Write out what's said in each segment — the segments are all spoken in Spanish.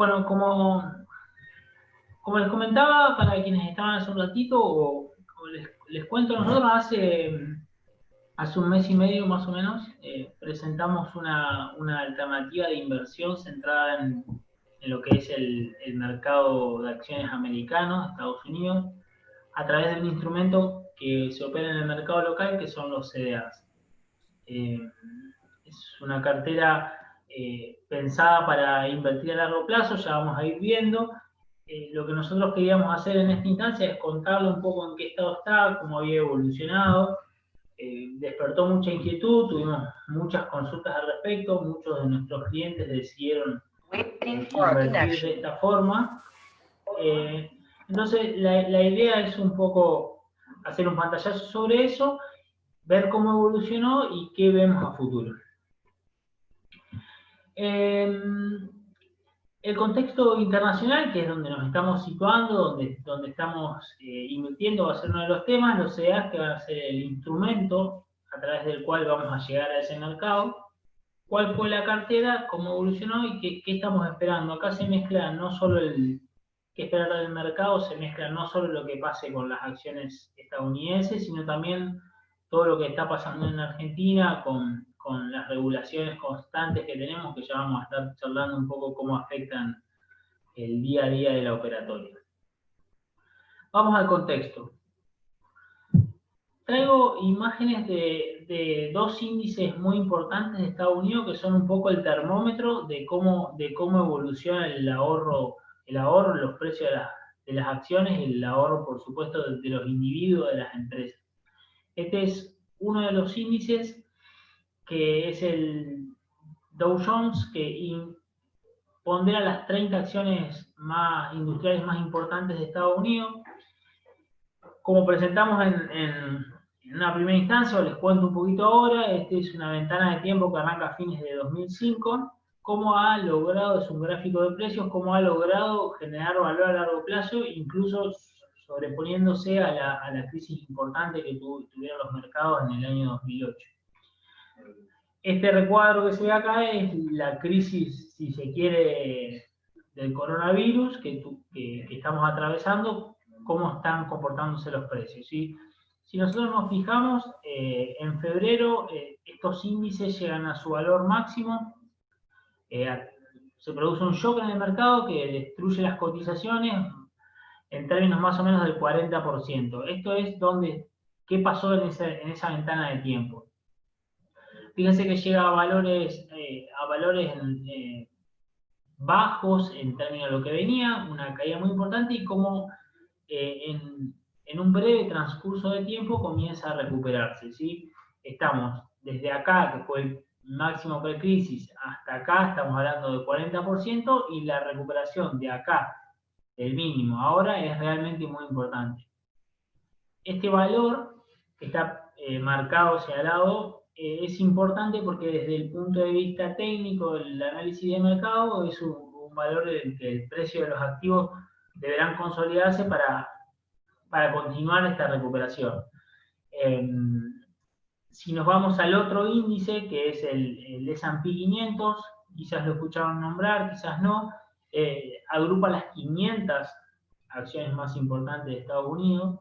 Bueno, como les comentaba, para quienes estaban hace un ratito, les cuento, nosotros hace un mes y medio más o menos presentamos una alternativa de inversión centrada en lo que es el mercado de acciones americano de Estados Unidos, a través de un instrumento que se opera en el mercado local, que son los CDRs. Es una cartera pensada para invertir a largo plazo, ya vamos a ir viendo. Lo que nosotros queríamos hacer en esta instancia es contarle un poco en qué estado está, cómo había evolucionado. Despertó mucha inquietud, tuvimos muchas consultas al respecto, muchos de nuestros clientes decidieron invertir de esta forma. Entonces, la idea es un poco hacer un pantallazo sobre eso, ver cómo evolucionó y qué vemos a futuro. El contexto internacional, que es donde nos estamos situando, donde estamos invirtiendo, va a ser uno de los temas, los CDAs, que van a ser el instrumento a través del cual vamos a llegar a ese mercado. ¿Cuál fue la cartera? ¿Cómo evolucionó? ¿Y qué estamos esperando? Acá se mezcla no solo qué esperar del mercado, se mezcla no solo lo que pase con las acciones estadounidenses, sino también todo lo que está pasando en Argentina con las regulaciones constantes que tenemos, que ya vamos a estar charlando un poco cómo afectan el día a día de la operatoria. Vamos al contexto. Traigo imágenes de dos índices muy importantes de Estados Unidos que son un poco el termómetro de cómo evoluciona el ahorro, los precios de las acciones y el ahorro, por supuesto, de los individuos, de las empresas. Este es uno de los índices que es el Dow Jones, que pondera las 30 acciones industriales más importantes de Estados Unidos. Como presentamos en una primera instancia, o les cuento un poquito ahora, esta es una ventana de tiempo que arranca a fines de 2005, cómo ha logrado, es un gráfico de precios, cómo ha logrado generar valor a largo plazo, incluso sobreponiéndose a la crisis importante que tuvieron los mercados en el año 2008. Este recuadro que se ve acá es la crisis, si se quiere, del coronavirus que estamos atravesando, cómo están comportándose los precios. ¿Sí? Si nosotros nos fijamos, en febrero estos índices llegan a su valor máximo, se produce un shock en el mercado que destruye las cotizaciones en términos más o menos del 40%. Esto es qué pasó en esa ventana de tiempo. Fíjense que llega a valores bajos en términos de lo que venía, una caída muy importante, y como en un breve transcurso de tiempo comienza a recuperarse. ¿Sí? Estamos desde acá, que fue el máximo pre-crisis, hasta acá estamos hablando del 40%, y la recuperación de acá, del mínimo, ahora es realmente muy importante. Este valor que está marcado, señalado, es importante porque desde el punto de vista técnico, el análisis de mercado es un valor en el que el precio de los activos deberán consolidarse para continuar esta recuperación. Si nos vamos al otro índice, que es el S&P 500, quizás lo escucharon nombrar, quizás no, agrupa las 500 acciones más importantes de Estados Unidos.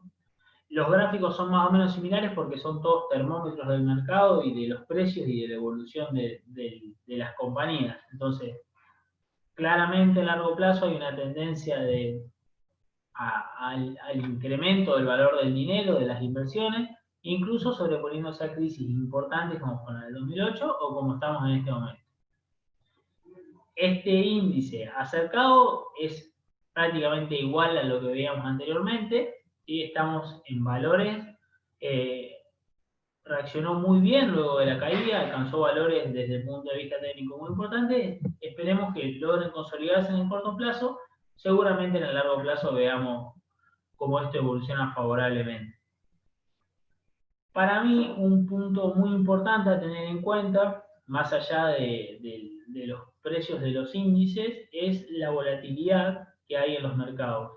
Los gráficos son más o menos similares porque son todos termómetros del mercado y de los precios y de la evolución de las compañías. Entonces, claramente a largo plazo hay una tendencia al incremento del valor del dinero, de las inversiones, incluso sobreponiéndose a crisis importantes como fue en el 2008 o como estamos en este momento. Este índice acercado es prácticamente igual a lo que veíamos anteriormente, y estamos en valores, reaccionó muy bien luego de la caída, alcanzó valores desde el punto de vista técnico muy importantes. Esperemos que logren consolidarse en el corto plazo. Seguramente en el largo plazo veamos cómo esto evoluciona favorablemente. Para mí, un punto muy importante a tener en cuenta, más allá de los precios de los índices, es la volatilidad que hay en los mercados.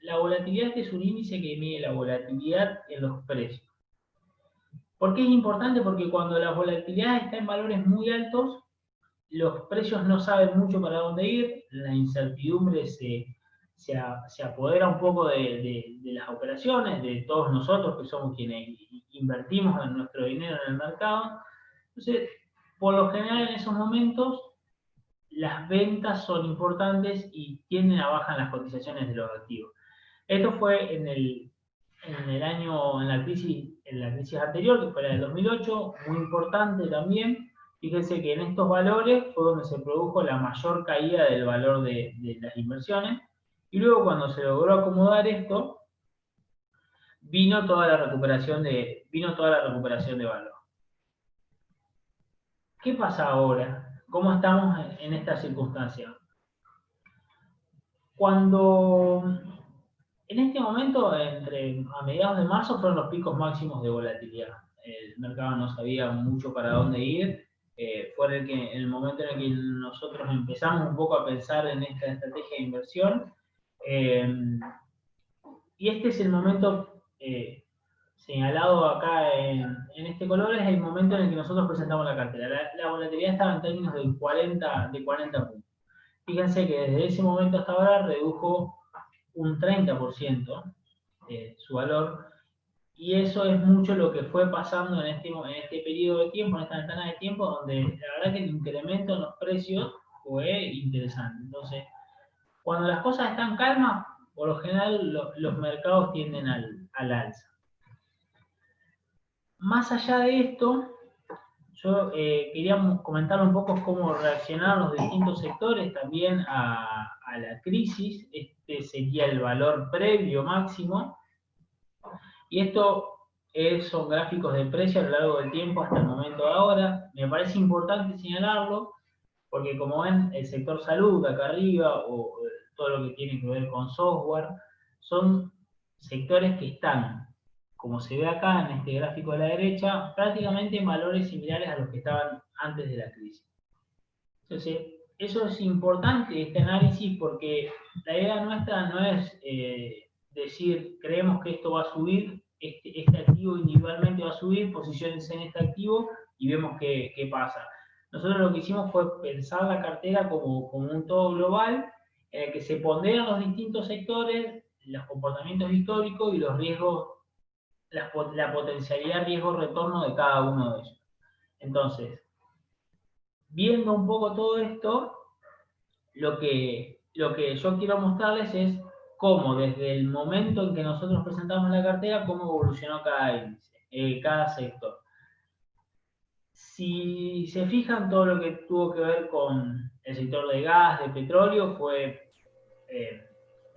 La volatilidad es un índice que mide la volatilidad en los precios. ¿Por qué es importante? Porque cuando la volatilidad está en valores muy altos, los precios no saben mucho para dónde ir, la incertidumbre se apodera un poco de las operaciones, de todos nosotros que somos quienes invertimos en nuestro dinero en el mercado. Entonces, por lo general en esos momentos las ventas son importantes y tienden a bajar las cotizaciones de los activos. Esto fue en el año, en la crisis anterior, que fue la del 2008, muy importante también. Fíjense que en estos valores fue donde se produjo la mayor caída del valor de las inversiones. Y luego cuando se logró acomodar esto, vino toda la recuperación de valor. ¿Qué pasa ahora? ¿Cómo estamos en esta circunstancia? Cuando en este momento, a mediados de marzo, fueron los picos máximos de volatilidad. El mercado no sabía mucho para dónde ir. Fue el momento en el que nosotros empezamos un poco a pensar en esta estrategia de inversión. Y este es el momento señalado acá en este color, es el momento en el que nosotros presentamos la cartera. La volatilidad estaba en términos de 40 puntos. Fíjense que desde ese momento hasta ahora redujo un 30% su valor, y eso es mucho lo que fue pasando en este periodo de tiempo, en esta ventana de tiempo, donde la verdad que el incremento en los precios fue interesante. Entonces, cuando las cosas están calmas, por lo general los mercados tienden al alza. Más allá de esto, yo quería comentar un poco cómo reaccionaron los distintos sectores también a la crisis. Este sería el valor previo máximo. Y esto son gráficos de precio a lo largo del tiempo hasta el momento de ahora. Me parece importante señalarlo porque, como ven, el sector salud acá arriba o todo lo que tiene que ver con software son sectores que están, como se ve acá en este gráfico de la derecha, prácticamente en valores similares a los que estaban antes de la crisis. Entonces, eso es importante, este análisis, porque la idea nuestra no es decir, creemos que esto va a subir, este activo individualmente va a subir, posiciónense en este activo y vemos qué pasa. Nosotros lo que hicimos fue pensar la cartera como un todo global, en el que se ponderan los distintos sectores, los comportamientos históricos y los riesgos, la potencialidad riesgo-retorno de cada uno de ellos. Entonces, viendo un poco todo esto, lo que yo quiero mostrarles es cómo desde el momento en que nosotros presentamos la cartera, cómo evolucionó cada índice, cada sector. Si se fijan, todo lo que tuvo que ver con el sector de gas, de petróleo, fue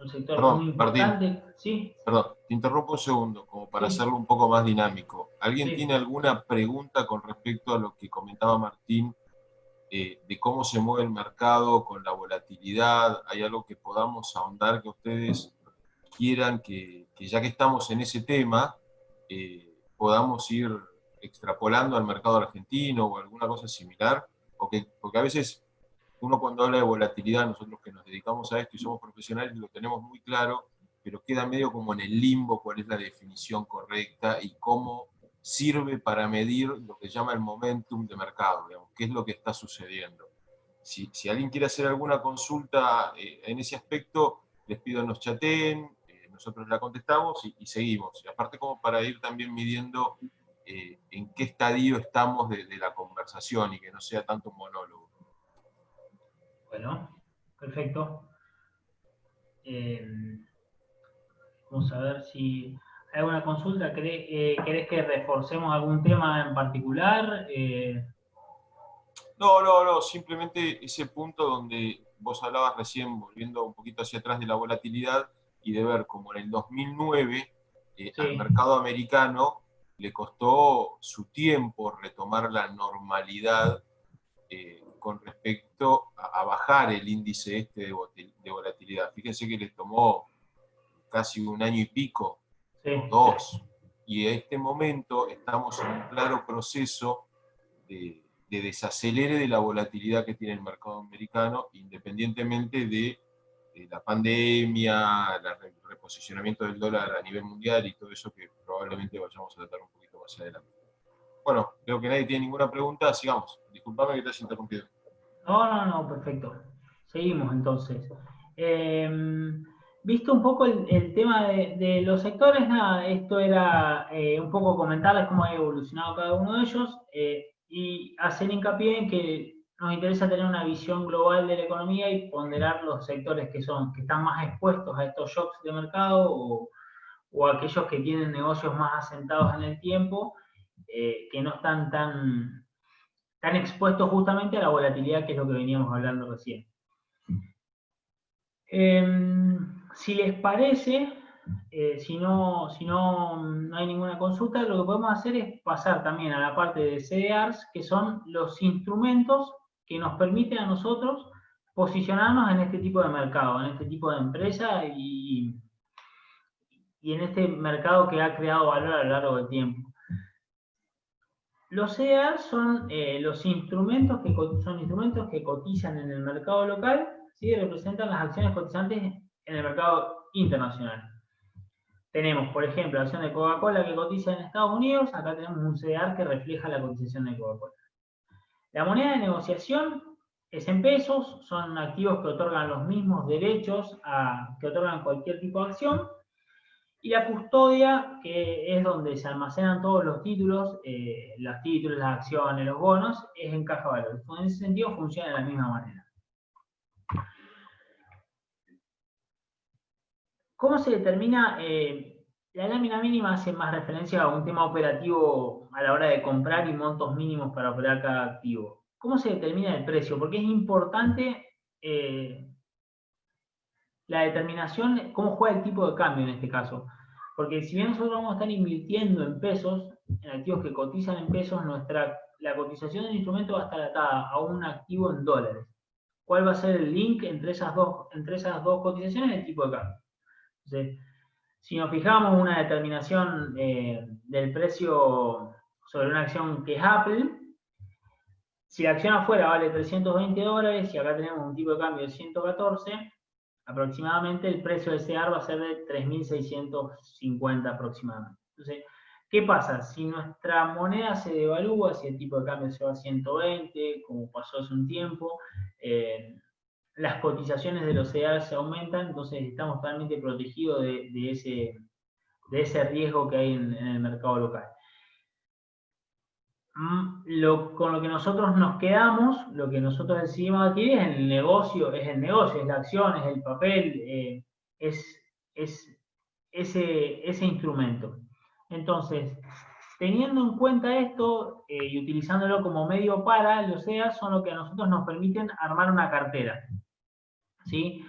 un sector muy importante. Martín, ¿Sí? perdón, te interrumpo un segundo, como para Sí, hacerlo un poco más dinámico. ¿Alguien sí. tiene alguna pregunta con respecto a lo que comentaba Martín, de cómo se mueve el mercado con la volatilidad? ¿Hay algo que podamos ahondar que ustedes quieran que ya que estamos en ese tema, podamos ir extrapolando al mercado argentino o alguna cosa similar? Porque a veces uno, cuando habla de volatilidad, nosotros que nos dedicamos a esto y somos profesionales, lo tenemos muy claro, pero queda medio como en el limbo cuál es la definición correcta y cómo sirve para medir lo que se llama el momentum de mercado, digamos, qué es lo que está sucediendo. Si alguien quiere hacer alguna consulta en ese aspecto, les pido que nos chateen, nosotros la contestamos y seguimos. Y aparte, como para ir también midiendo en qué estadio estamos de la conversación y que no sea tanto un monólogo. Bueno, perfecto. Vamos a ver si hay alguna consulta. ¿Querés que reforcemos algún tema en particular? No, simplemente ese punto donde vos hablabas recién, volviendo un poquito hacia atrás de la volatilidad y de ver cómo en el 2009 al Sí, mercado americano le costó su tiempo retomar la normalidad con respecto a bajar el índice de volatilidad. Fíjense que les tomó casi un año y pico, sí. o dos, y en este momento estamos en un claro proceso de desacelere de la volatilidad que tiene el mercado americano, independientemente de la pandemia, el reposicionamiento del dólar a nivel mundial y todo eso que probablemente vayamos a tratar un poquito más adelante. Bueno, creo que nadie tiene ninguna pregunta, sigamos. Disculpame que te haya interrumpido. No, perfecto. Seguimos entonces. Visto un poco el tema de los sectores, nada, esto era un poco comentarles cómo ha evolucionado cada uno de ellos y hacer hincapié en que nos interesa tener una visión global de la economía y ponderar los sectores que están más expuestos a estos shocks de mercado o aquellos que tienen negocios más asentados en el tiempo, que no están tan expuestos justamente a la volatilidad, que es lo que veníamos hablando recién. Si les parece, si no hay ninguna consulta, lo que podemos hacer es pasar también a la parte de CDRs, que son los instrumentos que nos permiten a nosotros posicionarnos en este tipo de mercado, en este tipo de empresa y en este mercado que ha creado valor a lo largo del tiempo. Los CDRs son los instrumentos que cotizan en el mercado local, ¿sí? Representan las acciones cotizantes en el mercado internacional. Tenemos, por ejemplo, la acción de Coca-Cola que cotiza en Estados Unidos, acá tenemos un CDR que refleja la cotización de Coca-Cola. La moneda de negociación es en pesos, son activos que otorgan los mismos derechos que otorgan cualquier tipo de acción. Y la custodia, que es donde se almacenan todos los títulos, las acciones, los bonos, es en caja de valores. En ese sentido funciona de la misma manera. ¿Cómo se determina? La lámina mínima hace más referencia a un tema operativo a la hora de comprar y montos mínimos para operar cada activo. ¿Cómo se determina el precio? Porque es importante la determinación, cómo juega el tipo de cambio en este caso. Porque si bien nosotros vamos a estar invirtiendo en pesos, en activos que cotizan en pesos, la cotización del instrumento va a estar atada a un activo en dólares. ¿Cuál va a ser el link entre esas dos cotizaciones? El tipo de cambio. Entonces, si nos fijamos una determinación del precio sobre una acción que es Apple, si la acción afuera vale $320 y acá tenemos un tipo de cambio de 114, aproximadamente el precio de ese AR va a ser de 3.650 aproximadamente. Entonces, ¿qué pasa? Si nuestra moneda se devalúa, si el tipo de cambio se va a 120, como pasó hace un tiempo, las cotizaciones de los CDR se aumentan, entonces estamos totalmente protegidos de ese riesgo que hay en el mercado local. Con lo que nosotros nos quedamos, lo que nosotros decidimos adquirir es el negocio, es la acción, es el papel, es ese instrumento. Entonces, teniendo en cuenta esto y utilizándolo como medio para, los CEAs son lo que a nosotros nos permiten armar una cartera. ¿Sí?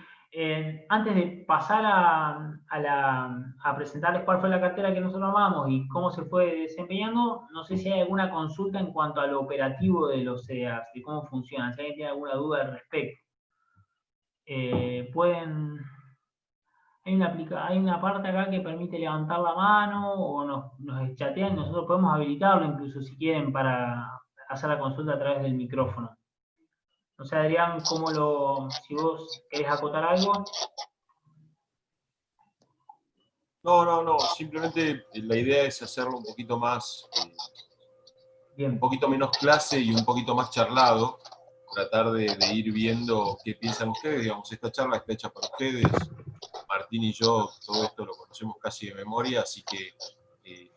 Antes de pasar a presentarles cuál fue la cartera que nosotros armamos y cómo se fue desempeñando, no sé si hay alguna consulta en cuanto a lo operativo de los CEAs, de cómo funcionan, si alguien tiene alguna duda al respecto. Hay una parte acá que permite levantar la mano o nos chatean, nosotros podemos habilitarlo incluso si quieren para hacer la consulta a través del micrófono. No sé, Adrián, si vos querés acotar algo. No, simplemente la idea es hacerlo un poquito más, un poquito menos clase y un poquito más charlado, tratar de ir viendo qué piensan ustedes. Digamos, esta charla está hecha para ustedes. Martín y yo todo esto lo conocemos casi de memoria, así que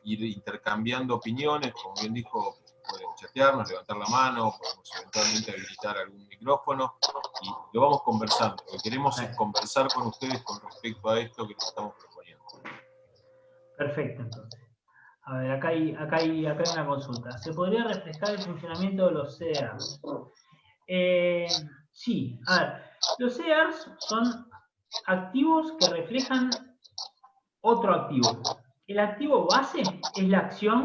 ir intercambiando opiniones, como bien dijo, pueden chatearnos, levantar la mano, podemos eventualmente habilitar algún micrófono y lo vamos conversando. Lo que queremos es conversar con ustedes con respecto a esto que les estamos proponiendo. Perfecto, entonces. A ver, acá hay una consulta. ¿Se podría refrescar el funcionamiento de los CEARs? Sí, a ver, los CEARs son activos que reflejan otro activo. El activo base es la acción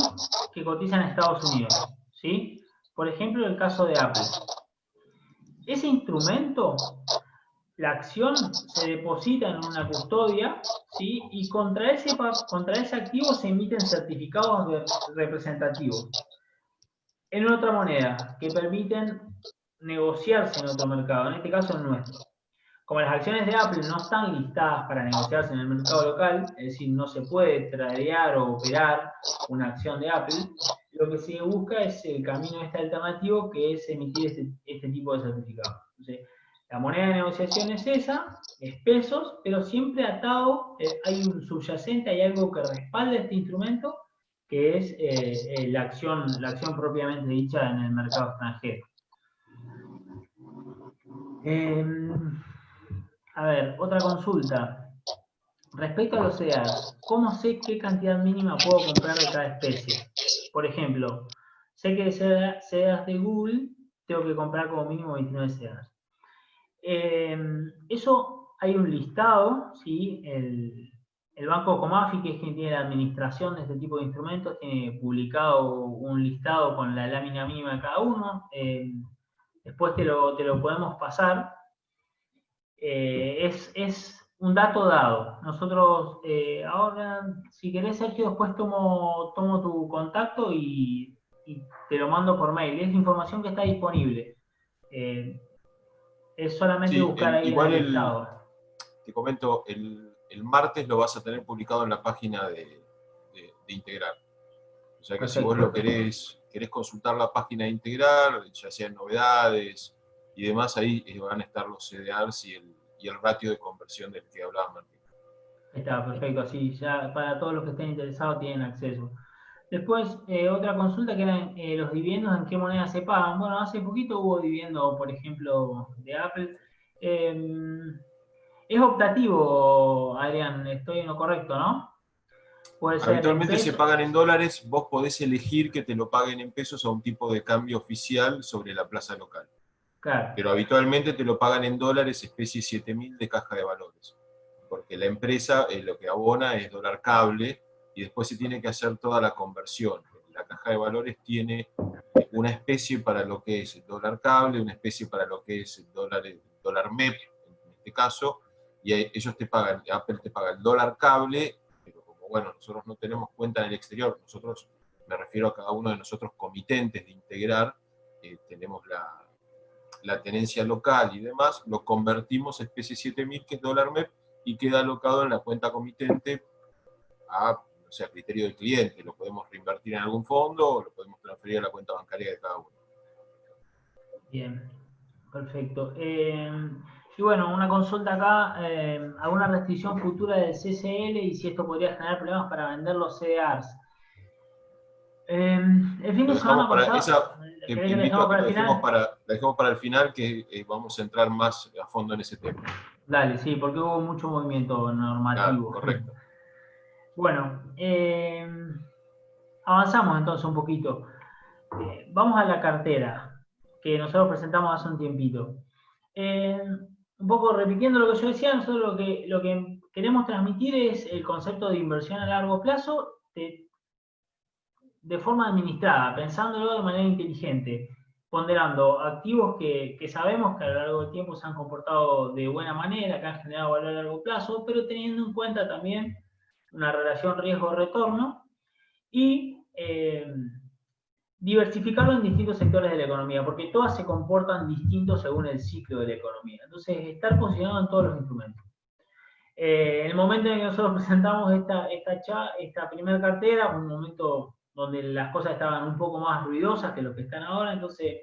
que cotiza en Estados Unidos, ¿sí? Por ejemplo, el caso de Apple. Ese instrumento, la acción se deposita en una custodia, ¿sí? Y contra ese activo se emiten certificados representativos en otra moneda que permiten negociarse en otro mercado, en este caso el nuestro. Como las acciones de Apple no están listadas para negociarse en el mercado local, es decir, no se puede tradear o operar una acción de Apple, lo que se busca es el camino alternativo, que es emitir este tipo de certificados. Entonces, la moneda de negociación es esa, es pesos, pero siempre atado, hay un subyacente, hay algo que respalda este instrumento, que es la acción propiamente dicha en el mercado extranjero. A ver, otra consulta. Respecto a los CEDARs, ¿cómo sé qué cantidad mínima puedo comprar de cada especie? Por ejemplo, sé que de CEDARs de Google tengo que comprar como mínimo 29 CEDARs. Eso hay un listado, ¿sí? El Banco Comafi, que es quien tiene la administración de este tipo de instrumentos, tiene publicado un listado con la lámina mínima de cada uno. Después te lo podemos pasar. Es un dato dado. Nosotros, ahora, si querés, Sergio, después tomo tu contacto y te lo mando por mail. Es información que está disponible. Es solamente Sí, buscar ahí en el listado. te comento, el martes lo vas a tener publicado en la página de Integrar. O sea que si vos lo querés consultar la página de Integrar, ya sean novedades y demás, ahí van a estar los CDRs y el ratio de conversión del que hablaba Martín. Está perfecto, así ya para todos los que estén interesados tienen acceso. Después, otra consulta que eran los dividendos, ¿en qué moneda se pagan? Bueno, hace poquito hubo dividendo, por ejemplo, de Apple. Es optativo, Adrián, estoy en lo correcto, ¿no? Puede ser en Habitualmente se pesos. pagan en dólares, vos podés elegir que te lo paguen en pesos a un tipo de cambio oficial sobre la plaza local. Claro. Pero habitualmente te lo pagan en dólares, especie 7000 de caja de valores. Porque la empresa lo que abona es dólar cable y después se tiene que hacer toda la conversión. La caja de valores tiene una especie para lo que es el dólar cable, una especie para lo que es el dólar MEP, en este caso, y ellos te pagan, Apple te paga el dólar cable, pero como bueno, nosotros no tenemos cuenta en el exterior, nosotros, me refiero a cada uno de nosotros comitentes de Integrar, tenemos la tenencia local y demás, lo convertimos a especie 7000, que es dólar MEP, y queda alocado en la cuenta comitente a criterio del cliente. Lo podemos reinvertir en algún fondo o lo podemos transferir a la cuenta bancaria de cada uno. Bien, perfecto. Y bueno, una consulta acá, ¿alguna restricción futura del CCL y si esto podría generar problemas para vender los CDRs? El fin de semana pasado, ¿querés que lo invito dejemos a que para lo el final? dejemos para el final, que vamos a entrar más a fondo en ese tema. Dale, sí, porque hubo mucho movimiento Claro, normativo. correcto. Bueno, avanzamos entonces un poquito. Vamos a la cartera, que nosotros presentamos hace un tiempito. Un poco repitiendo lo que yo decía, nosotros lo que queremos transmitir es el concepto de inversión a largo plazo de forma administrada, pensándolo de manera inteligente, ponderando activos que sabemos que a lo largo del tiempo se han comportado de buena manera, que han generado valor a largo plazo, pero teniendo en cuenta también una relación riesgo-retorno y diversificarlo en distintos sectores de la economía, porque todas se comportan distintos según el ciclo de la economía. Entonces, estar posicionado en todos los instrumentos. El momento en que nosotros presentamos esta primera cartera, un momento donde las cosas estaban un poco más ruidosas que lo que están ahora, entonces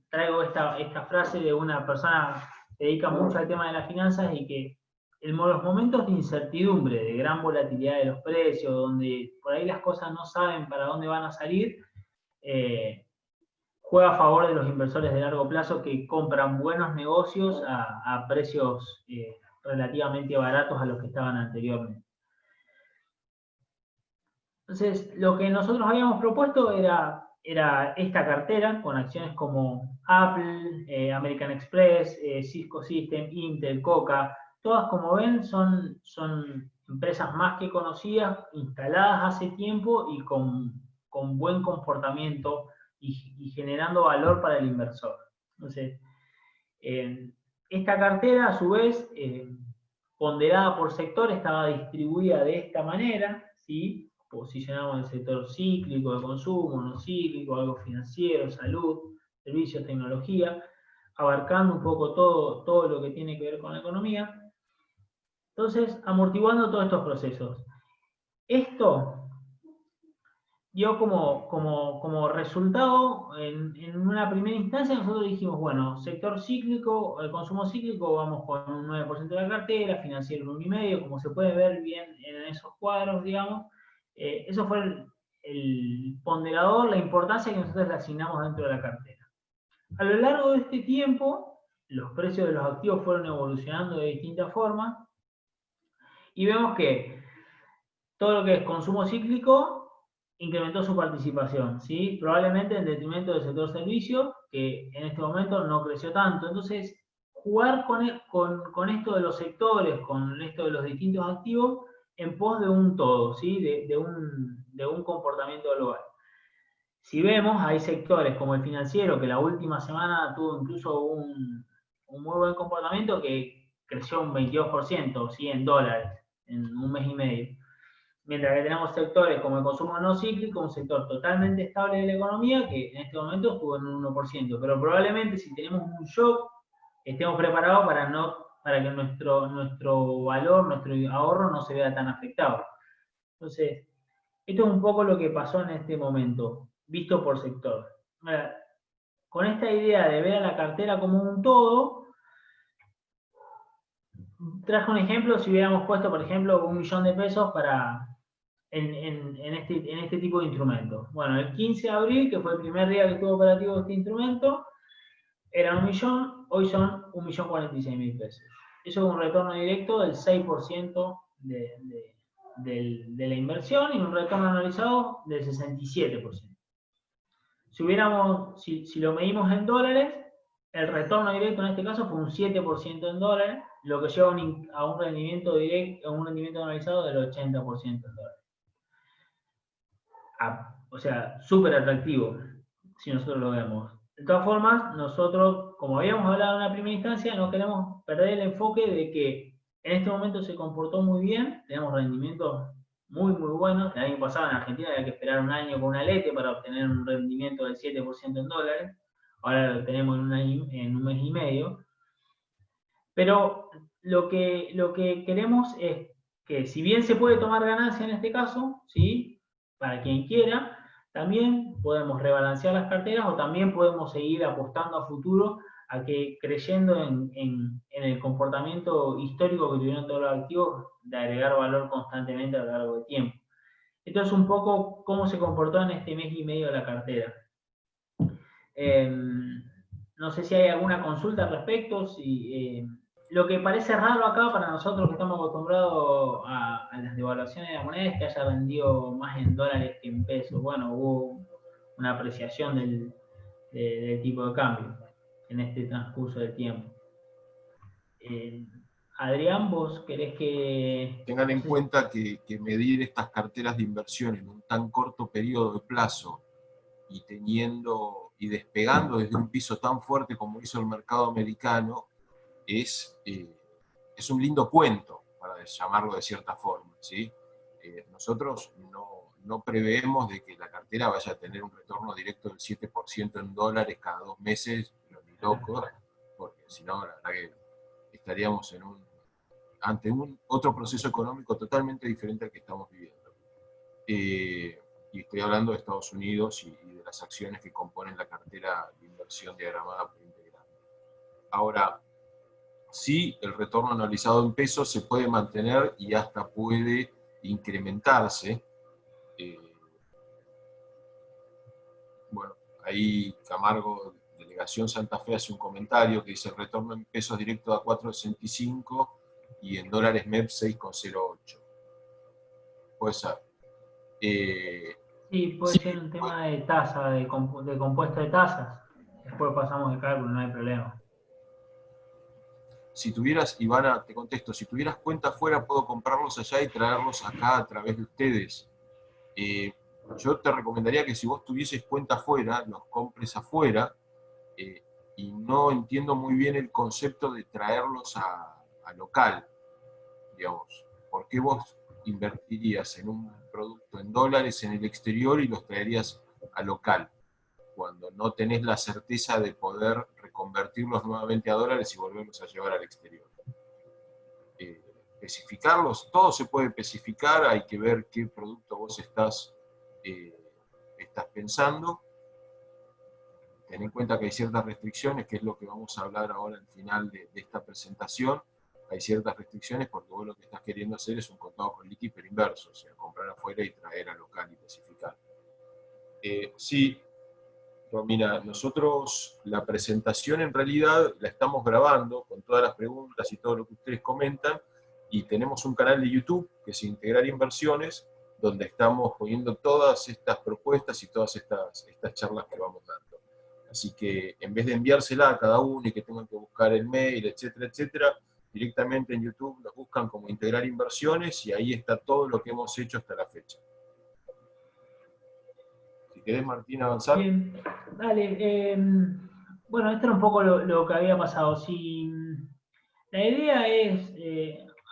traigo esta frase de una persona que dedica mucho al tema de las finanzas y que en los momentos de incertidumbre, de gran volatilidad de los precios, donde por ahí las cosas no saben para dónde van a salir, juega a favor de los inversores de largo plazo que compran buenos negocios a precios relativamente baratos a los que estaban anteriormente. Entonces, lo que nosotros habíamos propuesto era esta cartera con acciones como Apple, American Express, Cisco System, Intel, Coca. Todas, como ven, son empresas más que conocidas, instaladas hace tiempo y con buen comportamiento y generando valor para el inversor. Entonces, esta cartera, a su vez, ponderada por sector, estaba distribuida de esta manera, ¿sí? Posicionamos en el sector cíclico de consumo, no cíclico, algo financiero, salud, servicios, tecnología, abarcando un poco todo lo que tiene que ver con la economía. Entonces, amortiguando todos estos procesos. Esto dio como resultado, en una primera instancia nosotros dijimos, bueno, sector cíclico, el consumo cíclico, vamos con un 9% de la cartera, financiero un 1,5%, como se puede ver bien en esos cuadros, digamos. Eso fue el ponderador, la importancia que nosotros le asignamos dentro de la cartera. A lo largo de este tiempo, los precios de los activos fueron evolucionando de distintas formas y vemos que todo lo que es consumo cíclico incrementó su participación, ¿sí? Probablemente en detrimento del sector servicio, que en este momento no creció tanto. Entonces, jugar con esto de los sectores, con esto de los distintos activos, en pos de un todo, ¿sí? De un comportamiento global. Si vemos, hay sectores como el financiero, que la última semana tuvo incluso un muy buen comportamiento, que creció un 22%, ¿sí? En dólares, en un mes y medio. Mientras que tenemos sectores como el consumo no cíclico, un sector totalmente estable de la economía, que en este momento estuvo en un 1%. Pero probablemente si tenemos un shock, estemos preparados para que nuestro valor, nuestro ahorro no se vea tan afectado. Entonces, esto es un poco lo que pasó en este momento, visto por sector. Ahora, con esta idea de ver a la cartera como un todo, traje un ejemplo, si hubiéramos puesto, por ejemplo, 1 millón de pesos en este tipo de instrumentos. Bueno, el 15 de abril, que fue el primer día que estuvo operativo este instrumento, era 1 millón, hoy son 1.046.000 pesos. Eso es un retorno directo del 6% de la inversión y un retorno anualizado del 67%. Si lo medimos en dólares, el retorno directo en este caso fue un 7% en dólares, lo que lleva a un rendimiento directo, a un rendimiento anualizado del 80% en dólares. O sea, súper atractivo, si nosotros lo vemos. De todas formas, nosotros, como habíamos hablado en la primera instancia, no queremos perder el enfoque de que en este momento se comportó muy bien, tenemos rendimientos muy, muy buenos. El año pasado en Argentina había que esperar un año con una lete para obtener un rendimiento del 7% en dólares, ahora lo tenemos en un mes y medio. Pero lo que queremos es que, si bien se puede tomar ganancia en este caso, ¿sí? Para quien quiera, también podemos rebalancear las carteras o también podemos seguir apostando a futuro, a que creyendo en el comportamiento histórico que tuvieron todos los activos, de agregar valor constantemente a lo largo del tiempo. Esto es un poco cómo se comportó en este mes y medio la cartera. No sé si hay alguna consulta al respecto. Lo que parece raro acá para nosotros que estamos acostumbrados a las devaluaciones de la moneda es que haya vendido más en dólares que en pesos. Bueno, hubo una apreciación del tipo de cambio en este transcurso de tiempo. Adrián, ¿vos querés que...? Tengan en cuenta que medir estas carteras de inversión en un tan corto periodo de plazo y despegando desde un piso tan fuerte como hizo el mercado americano es un lindo cuento, para llamarlo de cierta forma, ¿sí? Nosotros no preveemos de que la cartera vaya a tener un retorno directo del 7% en dólares cada 2 meses, pero ni loco, porque si no, la verdad que estaríamos ante otro proceso económico totalmente diferente al que estamos viviendo. Y estoy hablando de Estados Unidos y de las acciones que componen la cartera de inversión diagramada por integrante. Ahora, sí, el retorno anualizado en pesos se puede mantener y hasta puede incrementarse. Bueno, ahí Camargo, Delegación Santa Fe, hace un comentario que dice: el retorno en pesos directo a 4,65 y en dólares MEP 6,08. Puede ser. Sí, puede ser un tema de tasa, de compuesto de tasas. Después pasamos de cálculo, no hay problema. Si tuvieras, Ivana, te contesto, si tuvieras cuenta afuera, puedo comprarlos allá y traerlos acá a través de ustedes. Yo te recomendaría que si vos tuvieses cuenta afuera, los compres afuera, y no entiendo muy bien el concepto de traerlos a local, digamos. ¿Por qué vos invertirías en un producto en dólares en el exterior y los traerías a local, cuando no tenés la certeza de poder reconvertirlos nuevamente a dólares y volverlos a llevar al exterior? Especificarlos, todo se puede especificar, hay que ver qué producto vos estás estás pensando. Ten en cuenta que hay ciertas restricciones, que es lo que vamos a hablar ahora al final de esta presentación. Hay ciertas restricciones porque vos lo que estás queriendo hacer es un contado con liqui pero inverso, o sea, comprar afuera y traer a local y especificar. Sí, Romina, nosotros la presentación en realidad la estamos grabando con todas las preguntas y todo lo que ustedes comentan, y tenemos un canal de YouTube que es Integrar Inversiones, donde estamos poniendo todas estas propuestas y todas estas charlas que vamos dando. Así que en vez de enviársela a cada uno y que tengan que buscar el mail, etcétera, etcétera, directamente en YouTube nos buscan como Integrar Inversiones y ahí está todo lo que hemos hecho hasta la fecha. Si querés, Martín, avanzar. Bien, dale. Bueno, esto era un poco lo que había pasado. Si, la idea es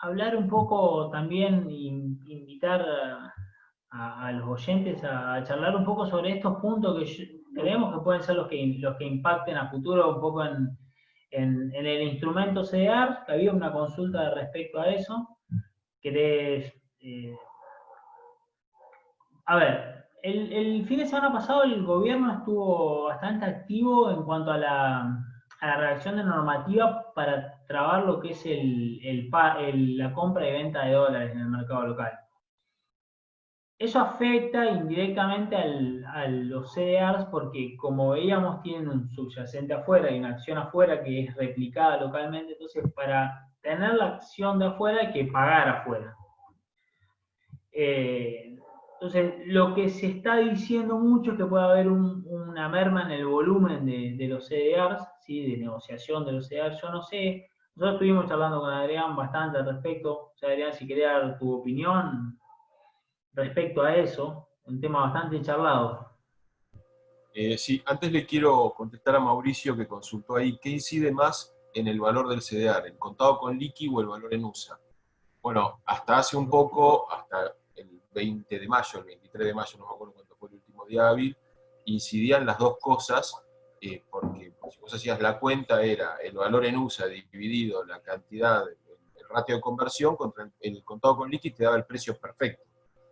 hablar un poco también, invitar a los oyentes a charlar un poco sobre estos puntos que creemos que pueden ser los que impacten a futuro un poco en el instrumento CEDAR, que había una consulta respecto a eso. ¿Querés, a ver, el fin de semana pasado el gobierno estuvo bastante activo en cuanto a la redacción de normativa para trabar lo que es la compra y venta de dólares en el mercado local. Eso afecta indirectamente a los CDRs porque, como veíamos, tienen un subyacente afuera y una acción afuera que es replicada localmente. Entonces, para tener la acción de afuera hay que pagar afuera. Entonces, lo que se está diciendo mucho es que puede haber una merma en el volumen de los CDRs, ¿sí? De negociación de los CDRs. Yo no sé, nosotros estuvimos charlando con Adrián bastante al respecto. O sea, Adrián, si querés dar tu opinión respecto a eso, un tema bastante charlado. Sí, antes le quiero contestar a Mauricio que consultó ahí, ¿qué incide más en el valor del CDR, el contado con liqui o el valor en USA? Bueno, hasta hace un poco, hasta el 20 de mayo, el 23 de mayo, no me acuerdo cuánto fue el último día hábil, incidían las dos cosas, porque si vos hacías la cuenta era el valor en USA dividido la cantidad, el ratio de conversión contra el contado con liqui te daba el precio perfecto.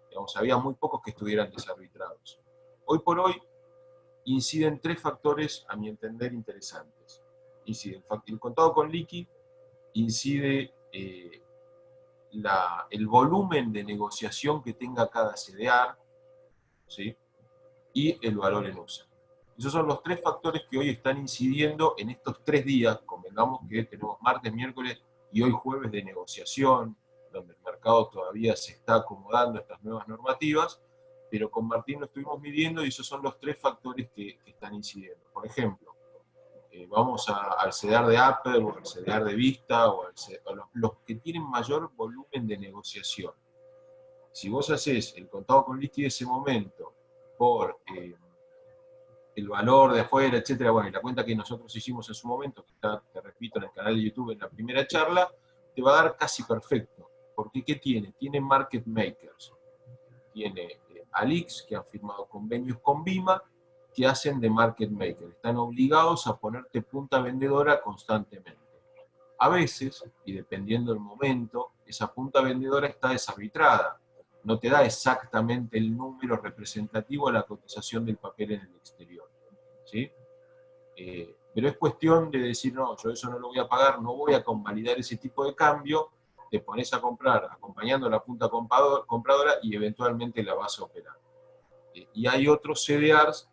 Digamos, había muy pocos que estuvieran desarbitrados. Hoy por hoy, inciden tres factores, a mi entender, interesantes. Incide el contado con liqui, incide el volumen de negociación que tenga cada CDR, ¿sí? Y el valor en USA. Esos son los tres factores que hoy están incidiendo en estos 3 días. Convengamos que tenemos martes, miércoles y hoy jueves de negociación, donde el mercado todavía se está acomodando a estas nuevas normativas, pero con Martín lo estuvimos midiendo y esos son los tres factores que están incidiendo. Por ejemplo, vamos al CDR de Apple o al CDR de Vista o los que tienen mayor volumen de negociación. Si vos haces el contado con liqui de ese momento por el valor de afuera, etcétera, bueno, y la cuenta que nosotros hicimos en su momento, que está, te repito, en el canal de YouTube en la primera charla, te va a dar casi perfecto. Porque ¿qué tiene? Tiene market makers. Tiene Alix, que han firmado convenios con Bima, que hacen de market maker. Están obligados a ponerte punta vendedora constantemente. A veces, y dependiendo del momento, esa punta vendedora está desarbitrada. No te da exactamente el número representativo de la cotización del papel en el exterior. ¿Sí? Pero es cuestión de decir, no, yo eso no lo voy a pagar, no voy a convalidar ese tipo de cambio, te pones a comprar acompañando a la punta compradora y eventualmente la vas a operar. Y hay otros CDRs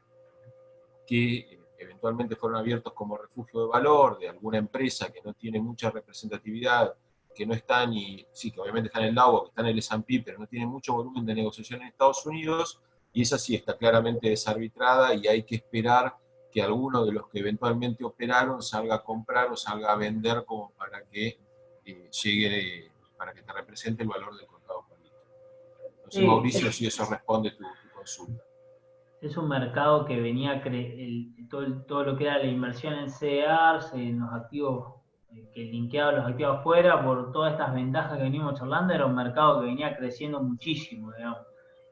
que eventualmente fueron abiertos como refugio de valor de alguna empresa que no tiene mucha representatividad, que no está ni, sí, que obviamente está en el Dow, que está en el S&P, pero no tiene mucho volumen de negociación en Estados Unidos, y esa sí está claramente desarbitrada y hay que esperar que alguno de los que eventualmente operaron salga a comprar o salga a vender como para que llegue, para que te represente el valor del contado con liqui. No sé, Mauricio, si eso responde tu consulta. Es un mercado que venía, todo lo que era la inversión en CDRs, en los activos, que linkeaba los activos afuera, por todas estas ventajas que venimos charlando, era un mercado que venía creciendo muchísimo, digamos.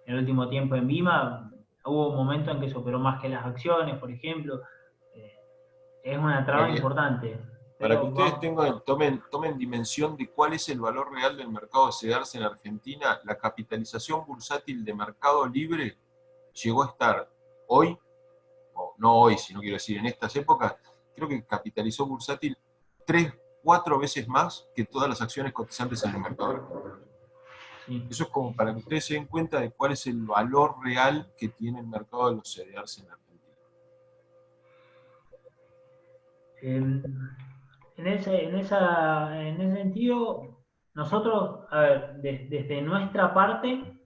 En el último tiempo en Bima hubo un momento en que se operó más que las acciones, por ejemplo. Es una traba importante. Para que Pero ustedes vamos, tomen dimensión de cuál es el valor real del mercado de CDRs en Argentina, la capitalización bursátil de Mercado Libre llegó a estar hoy, o no hoy, sino quiero decir en estas épocas, creo que capitalizó bursátil 3, 4 veces más que todas las acciones cotizantes en el mercado. Sí, Eso es como sí, para sí. que ustedes se den cuenta de cuál es el valor real que tiene el mercado de los CDRs en Argentina. En ese sentido, nosotros, a ver, desde nuestra parte,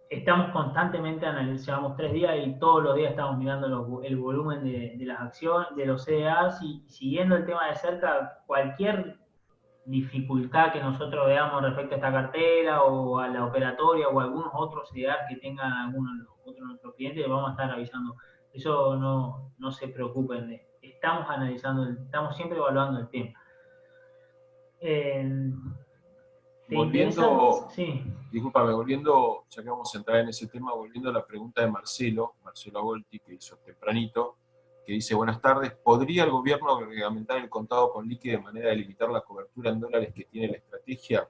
estamos constantemente analizando, llevamos 3 días y todos los días estamos mirando el volumen de las acciones, de los CDRs y siguiendo el tema de cerca, cualquier dificultad que nosotros veamos respecto a esta cartera o a la operatoria o a algunos otros CDR que tengan algunos otros de nuestros clientes, vamos a estar avisando. Eso no se preocupen, estamos analizando, estamos siempre evaluando el tema. Eh, ¿Te interesa? Volviendo, Sí. discúlpame, volviendo, ya que vamos a entrar en ese tema, volviendo a la pregunta de Marcelo Volti, que hizo tempranito, que dice, buenas tardes, ¿podría el gobierno reglamentar el contado con liqui de manera de limitar la cobertura en dólares que tiene la estrategia?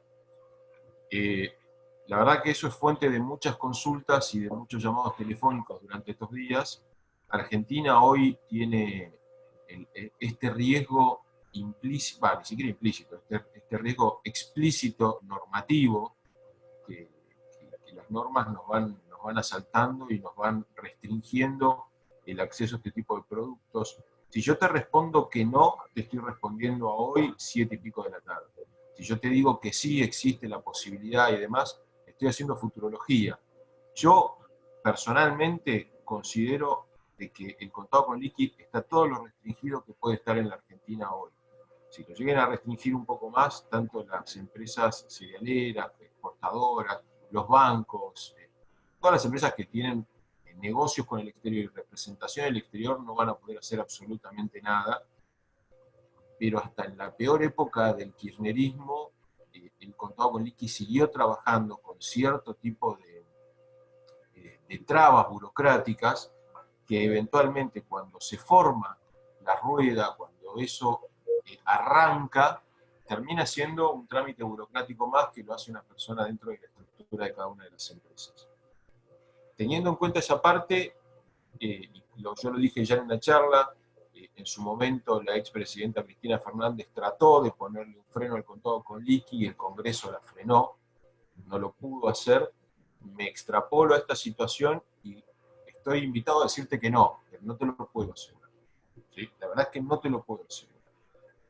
La verdad que eso es fuente de muchas consultas y de muchos llamados telefónicos durante estos días. Argentina hoy tiene este riesgo implícito, ni siquiera implícito, este riesgo explícito normativo, que las normas nos van asaltando y nos van restringiendo el acceso a este tipo de productos. Si yo te respondo que no, te estoy respondiendo a hoy 7:00 de la tarde. Si yo te digo que sí existe la posibilidad y demás, estoy haciendo futurología. Yo personalmente considero de que el contado con liqui está todo lo restringido que puede estar en la Argentina hoy. Si lo lleguen a restringir un poco más, tanto las empresas cerealeras, exportadoras, los bancos, todas las empresas que tienen negocios con el exterior y representación en el exterior no van a poder hacer absolutamente nada, pero hasta en la peor época del kirchnerismo, el contado con liqui siguió trabajando con cierto tipo de trabas burocráticas que eventualmente cuando se forma la rueda, cuando eso arranca, termina siendo un trámite burocrático más que lo hace una persona dentro de la estructura de cada una de las empresas. Teniendo en cuenta esa parte, yo lo dije ya en una charla, en su momento la expresidenta Cristina Fernández trató de ponerle un freno al contado con liqui y el Congreso la frenó, no lo pudo hacer, me extrapolo a esta situación y estoy invitado a decirte que no te lo puedo asegurar. ¿Sí? La verdad es que no te lo puedo asegurar.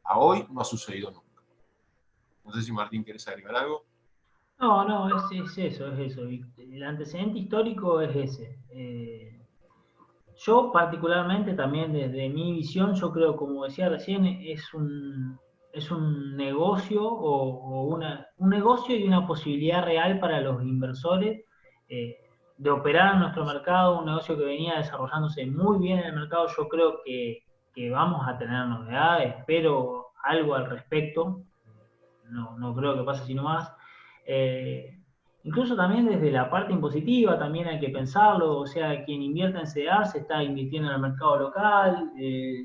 A hoy no ha sucedido nunca. No sé si Martín quieres agregar algo. No, es eso, es eso. El antecedente histórico es ese. Yo particularmente también desde mi visión, yo creo, como decía recién, es un negocio un negocio y una posibilidad real para los inversores eh, de operar en nuestro mercado, un negocio que venía desarrollándose muy bien en el mercado. Yo creo que vamos a tener novedades, espero algo al respecto, no creo que pase sino más. Eh, Incluso también desde la parte impositiva, también hay que pensarlo, o sea, quien invierte en CDR se está invirtiendo en el mercado local,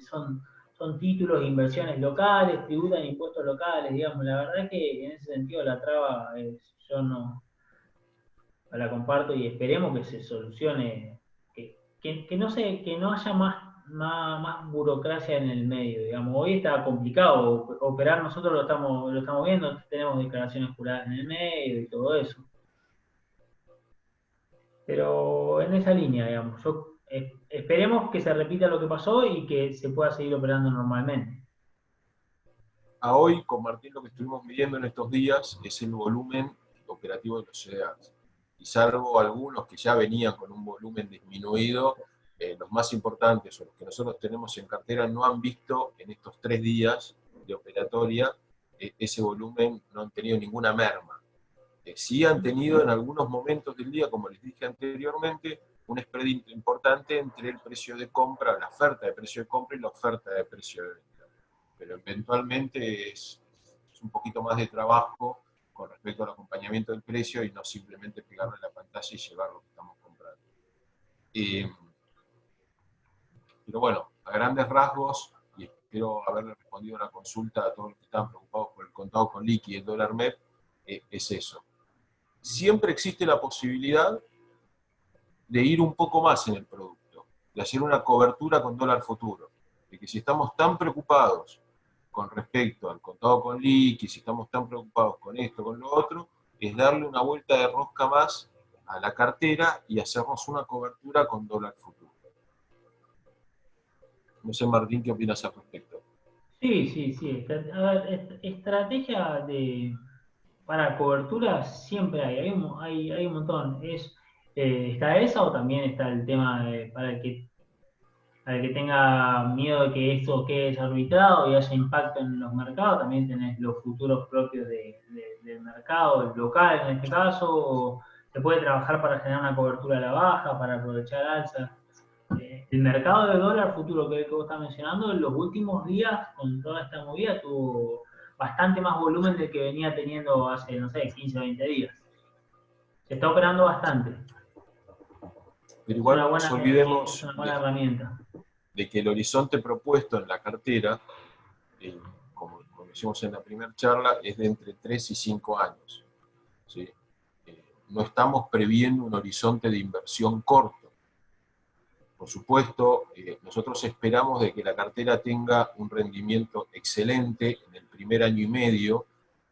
son títulos, inversiones locales, tributan impuestos locales, digamos, la verdad es que en ese sentido la traba yo no la comparto y esperemos que se solucione, que no que no haya más burocracia en el medio, digamos. Hoy está complicado operar, nosotros lo estamos viendo, tenemos declaraciones juradas en el medio y todo eso. Pero en esa línea, digamos, esperemos que se repita lo que pasó y que se pueda seguir operando normalmente. A hoy, con Martín, lo que estuvimos midiendo en estos días es el volumen operativo de los CDRs. Y salvo algunos que ya venían con un volumen disminuido, los más importantes o los que nosotros tenemos en cartera no han visto en estos 3 días de operatoria ese volumen, no han tenido ninguna merma. Sí han tenido en algunos momentos del día, como les dije anteriormente, un spread importante entre el precio de compra, la oferta de precio de compra y la oferta de precio de venta. Pero eventualmente es un poquito más de trabajo con respecto al acompañamiento del precio y no simplemente pegarle a la pantalla y llevar lo que estamos comprando. Pero bueno, a grandes rasgos, y espero haberle respondido a la consulta a todos los que estaban preocupados por el contado con liqui y el dólar MEP, es eso. Siempre existe la posibilidad de ir un poco más en el producto. de hacer una cobertura con dólar futuro. De que si estamos tan preocupados con respecto al contado con liqui, si estamos tan preocupados con esto, con lo otro, es darle una vuelta de rosca más a la cartera y hacernos una cobertura con dólar futuro. No sé, Martín, ¿qué opinas al respecto? Sí, sí, sí. A ver, estrategia para cobertura siempre hay un montón. Está esa o también está el tema para el que tenga miedo de que esto quede desarbitrado y haya impacto en los mercados, también tenés los futuros propios del mercado, el local en este caso, o se puede trabajar para generar una cobertura a la baja, para aprovechar alza. El mercado de dólar futuro que vos estás mencionando, en los últimos días, con toda esta movida, tuvo bastante más volumen del que venía teniendo hace, no sé, 15 o 20 días. Se está operando bastante. Pero Es igual una no buena, nos es olvidemos una buena herramienta. de que el horizonte propuesto en la cartera, como decimos en la primera charla, es de entre 3 y 5 años. ¿Sí? No estamos previendo un horizonte de inversión corto. Por supuesto, nosotros esperamos de que la cartera tenga un rendimiento excelente en el primer año y medio,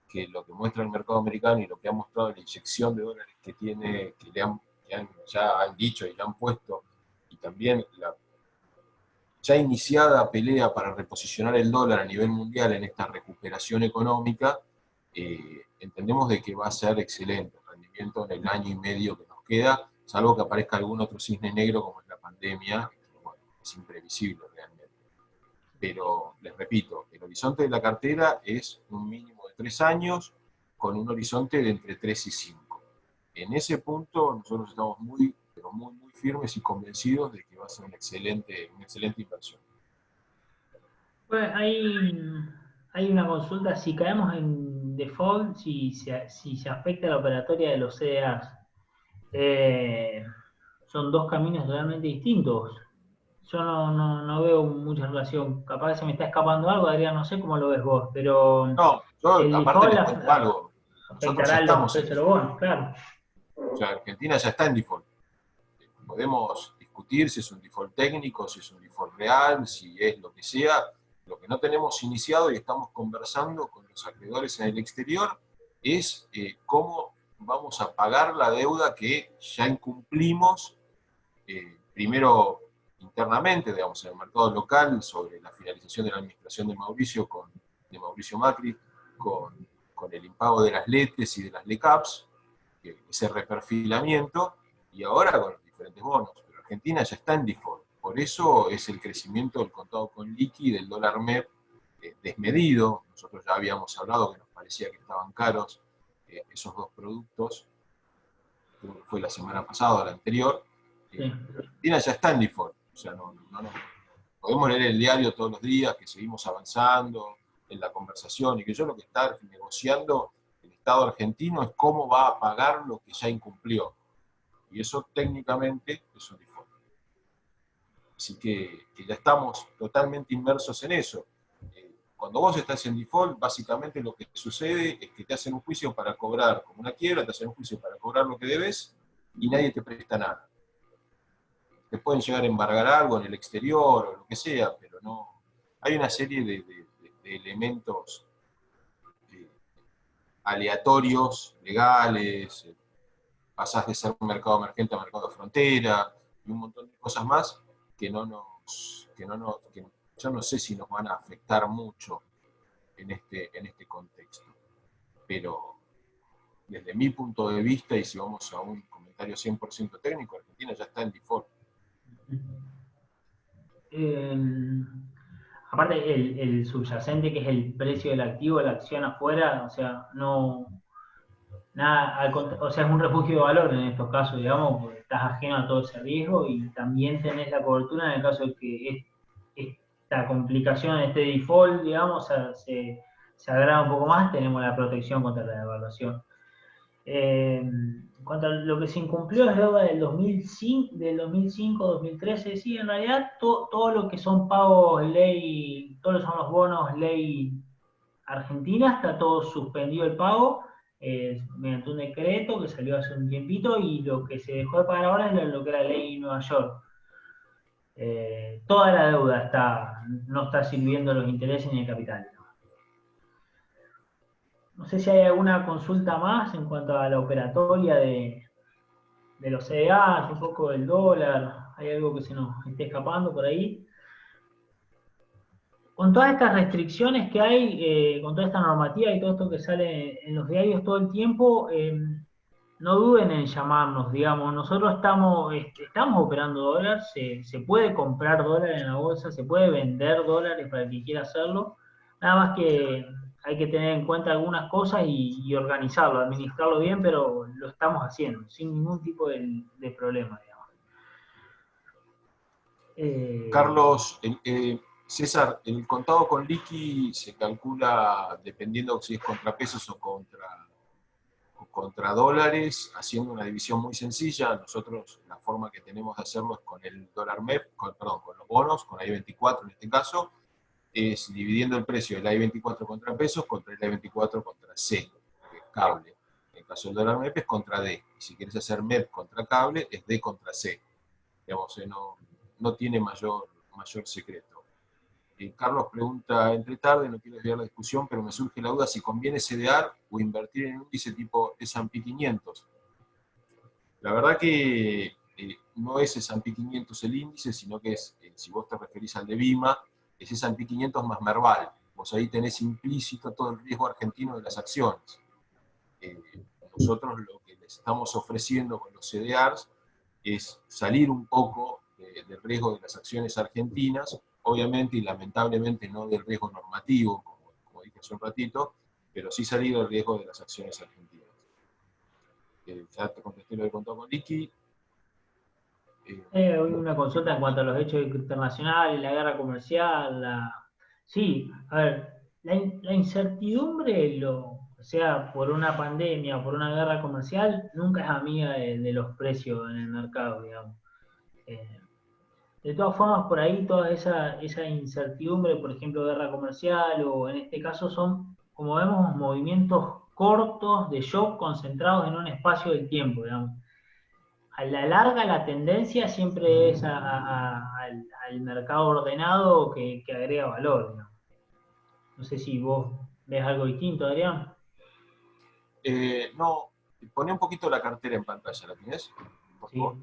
que lo que muestra el mercado americano y lo que ha mostrado la inyección de dólares que tiene, ya han dicho y le han puesto, y también la ya iniciada pelea para reposicionar el dólar a nivel mundial en esta recuperación económica, entendemos de que va a ser excelente el rendimiento en el año y medio que nos queda, salvo que aparezca algún otro cisne negro como es la pandemia, que bueno, es imprevisible realmente. Pero, les repito, el horizonte de la cartera es un mínimo de 3 años, con un horizonte de entre 3 y 5. En ese punto nosotros estamos muy, pero muy, muy firmes y convencidos de que va a ser una excelente inversión. Pues hay una consulta, si caemos en default, si se afecta la operatoria de los CDRs. Son dos caminos totalmente distintos. Yo no veo mucha relación. Capaz que se me está escapando algo, Adrián, no sé cómo lo ves vos, pero No, yo el aparte default les cuento algo, nosotros ya afectará los estamos en precios de los default, bonos, claro. o sea, Argentina ya está en default. Podemos discutir si es un default técnico, si es un default real, si es lo que sea. Lo que no tenemos iniciado y estamos conversando con los acreedores en el exterior es cómo vamos a pagar la deuda que ya incumplimos, primero internamente, digamos, en el mercado local, sobre la finalización de la administración de Mauricio Macri, con el impago de las LETES y de las LECAPs, ese reperfilamiento, y ahora con los diferentes bonos. Pero Argentina ya está en default. Por eso es el crecimiento del contado con liqui del dólar MEP desmedido. Nosotros ya habíamos hablado que nos parecía que estaban caros esos dos productos. Creo que fue la semana pasada o la anterior. Sí. Pero Argentina ya está en default. O sea, no podemos leer el diario todos los días, que seguimos avanzando en la conversación, y que yo lo que está negociando el Estado argentino es cómo va a pagar lo que ya incumplió. Y eso técnicamente es un default. Así que ya estamos totalmente inmersos en eso. Cuando vos estás en default, básicamente lo que sucede es que te hacen un juicio para cobrar, como una quiebra, te hacen un juicio para cobrar lo que debes y nadie te presta nada. Te pueden llegar a embargar algo en el exterior o lo que sea, pero no. Hay una serie de elementos aleatorios, legales, pasás de ser un mercado emergente a mercado de frontera, y un montón de cosas más que que yo no sé si nos van a afectar mucho en este contexto. Pero desde mi punto de vista, y si vamos a un comentario 100% técnico, Argentina ya está en default. Eh, Aparte, el subyacente, que es el precio del activo, la acción afuera, o sea, no. Nada, o sea, es un refugio de valor en estos casos, digamos, porque estás ajeno a todo ese riesgo y también tenés la cobertura en el caso de que esta complicación, este default, digamos, se agrava un poco más, tenemos la protección contra la devaluación. En cuanto a lo que se incumplió es deuda del 2005, 2013, sí, en realidad todo lo que son pagos ley, todos son los bonos ley argentina, está todo suspendido el pago mediante un decreto que salió hace un tiempito y lo que se dejó de pagar ahora es lo que era la ley Nueva York. Toda la deuda no está sirviendo los intereses ni el capital. No sé si hay alguna consulta más en cuanto a la operatoria de los CDAs, un poco del dólar, hay algo que se nos esté escapando por ahí. Con todas estas restricciones que hay, con toda esta normativa y todo esto que sale en los diarios todo el tiempo, no duden en llamarnos, digamos. Nosotros estamos operando dólar, se puede comprar dólar en la bolsa, se puede vender dólares para el que quiera hacerlo. Nada más que hay que tener en cuenta algunas cosas y organizarlo, administrarlo bien, pero lo estamos haciendo sin ningún tipo de problema, digamos. Carlos, César, el contado con liqui se calcula dependiendo si es contra pesos o contra dólares, haciendo una división muy sencilla. Nosotros la forma que tenemos de hacerlo es con el dólar MEP, perdón, con los bonos, con I-24 en este caso, es dividiendo el precio del I-24 contra pesos contra el I-24 contra C, que es cable. En el caso del dólar MEP es contra D. Y si quieres hacer MEP contra cable, es D contra C. Digamos, no tiene mayor secreto. Carlos pregunta, entre tarde, no quiero desviar la discusión, pero me surge la duda si conviene CDR o invertir en un índice tipo S&P 500. La verdad que no es S&P 500 el índice, sino que es, si vos te referís al de Bima, es S&P 500 más Merval. Vos ahí tenés implícito todo el riesgo argentino de las acciones. Nosotros lo que les estamos ofreciendo con los CDRs es salir un poco del riesgo de las acciones argentinas, obviamente y lamentablemente no del riesgo normativo, como dije hace un ratito, pero sí salir del riesgo de las acciones argentinas. Ya te contesté lo de contado con liqui. Hay una consulta en cuanto a los hechos internacionales, la guerra comercial. Sí, a ver, la incertidumbre, sea por una pandemia o por una guerra comercial, nunca es amiga de los precios en el mercado, digamos. Eh, de todas formas, por ahí toda esa incertidumbre, por ejemplo, guerra comercial o en este caso son, como vemos, movimientos cortos de shock concentrados en un espacio de tiempo, digamos. A la larga la tendencia siempre es al mercado ordenado que agrega valor, ¿no? No sé si vos ves algo distinto, Adrián. No, poné un poquito la cartera en pantalla, ¿la tienes? Por Sí. favor.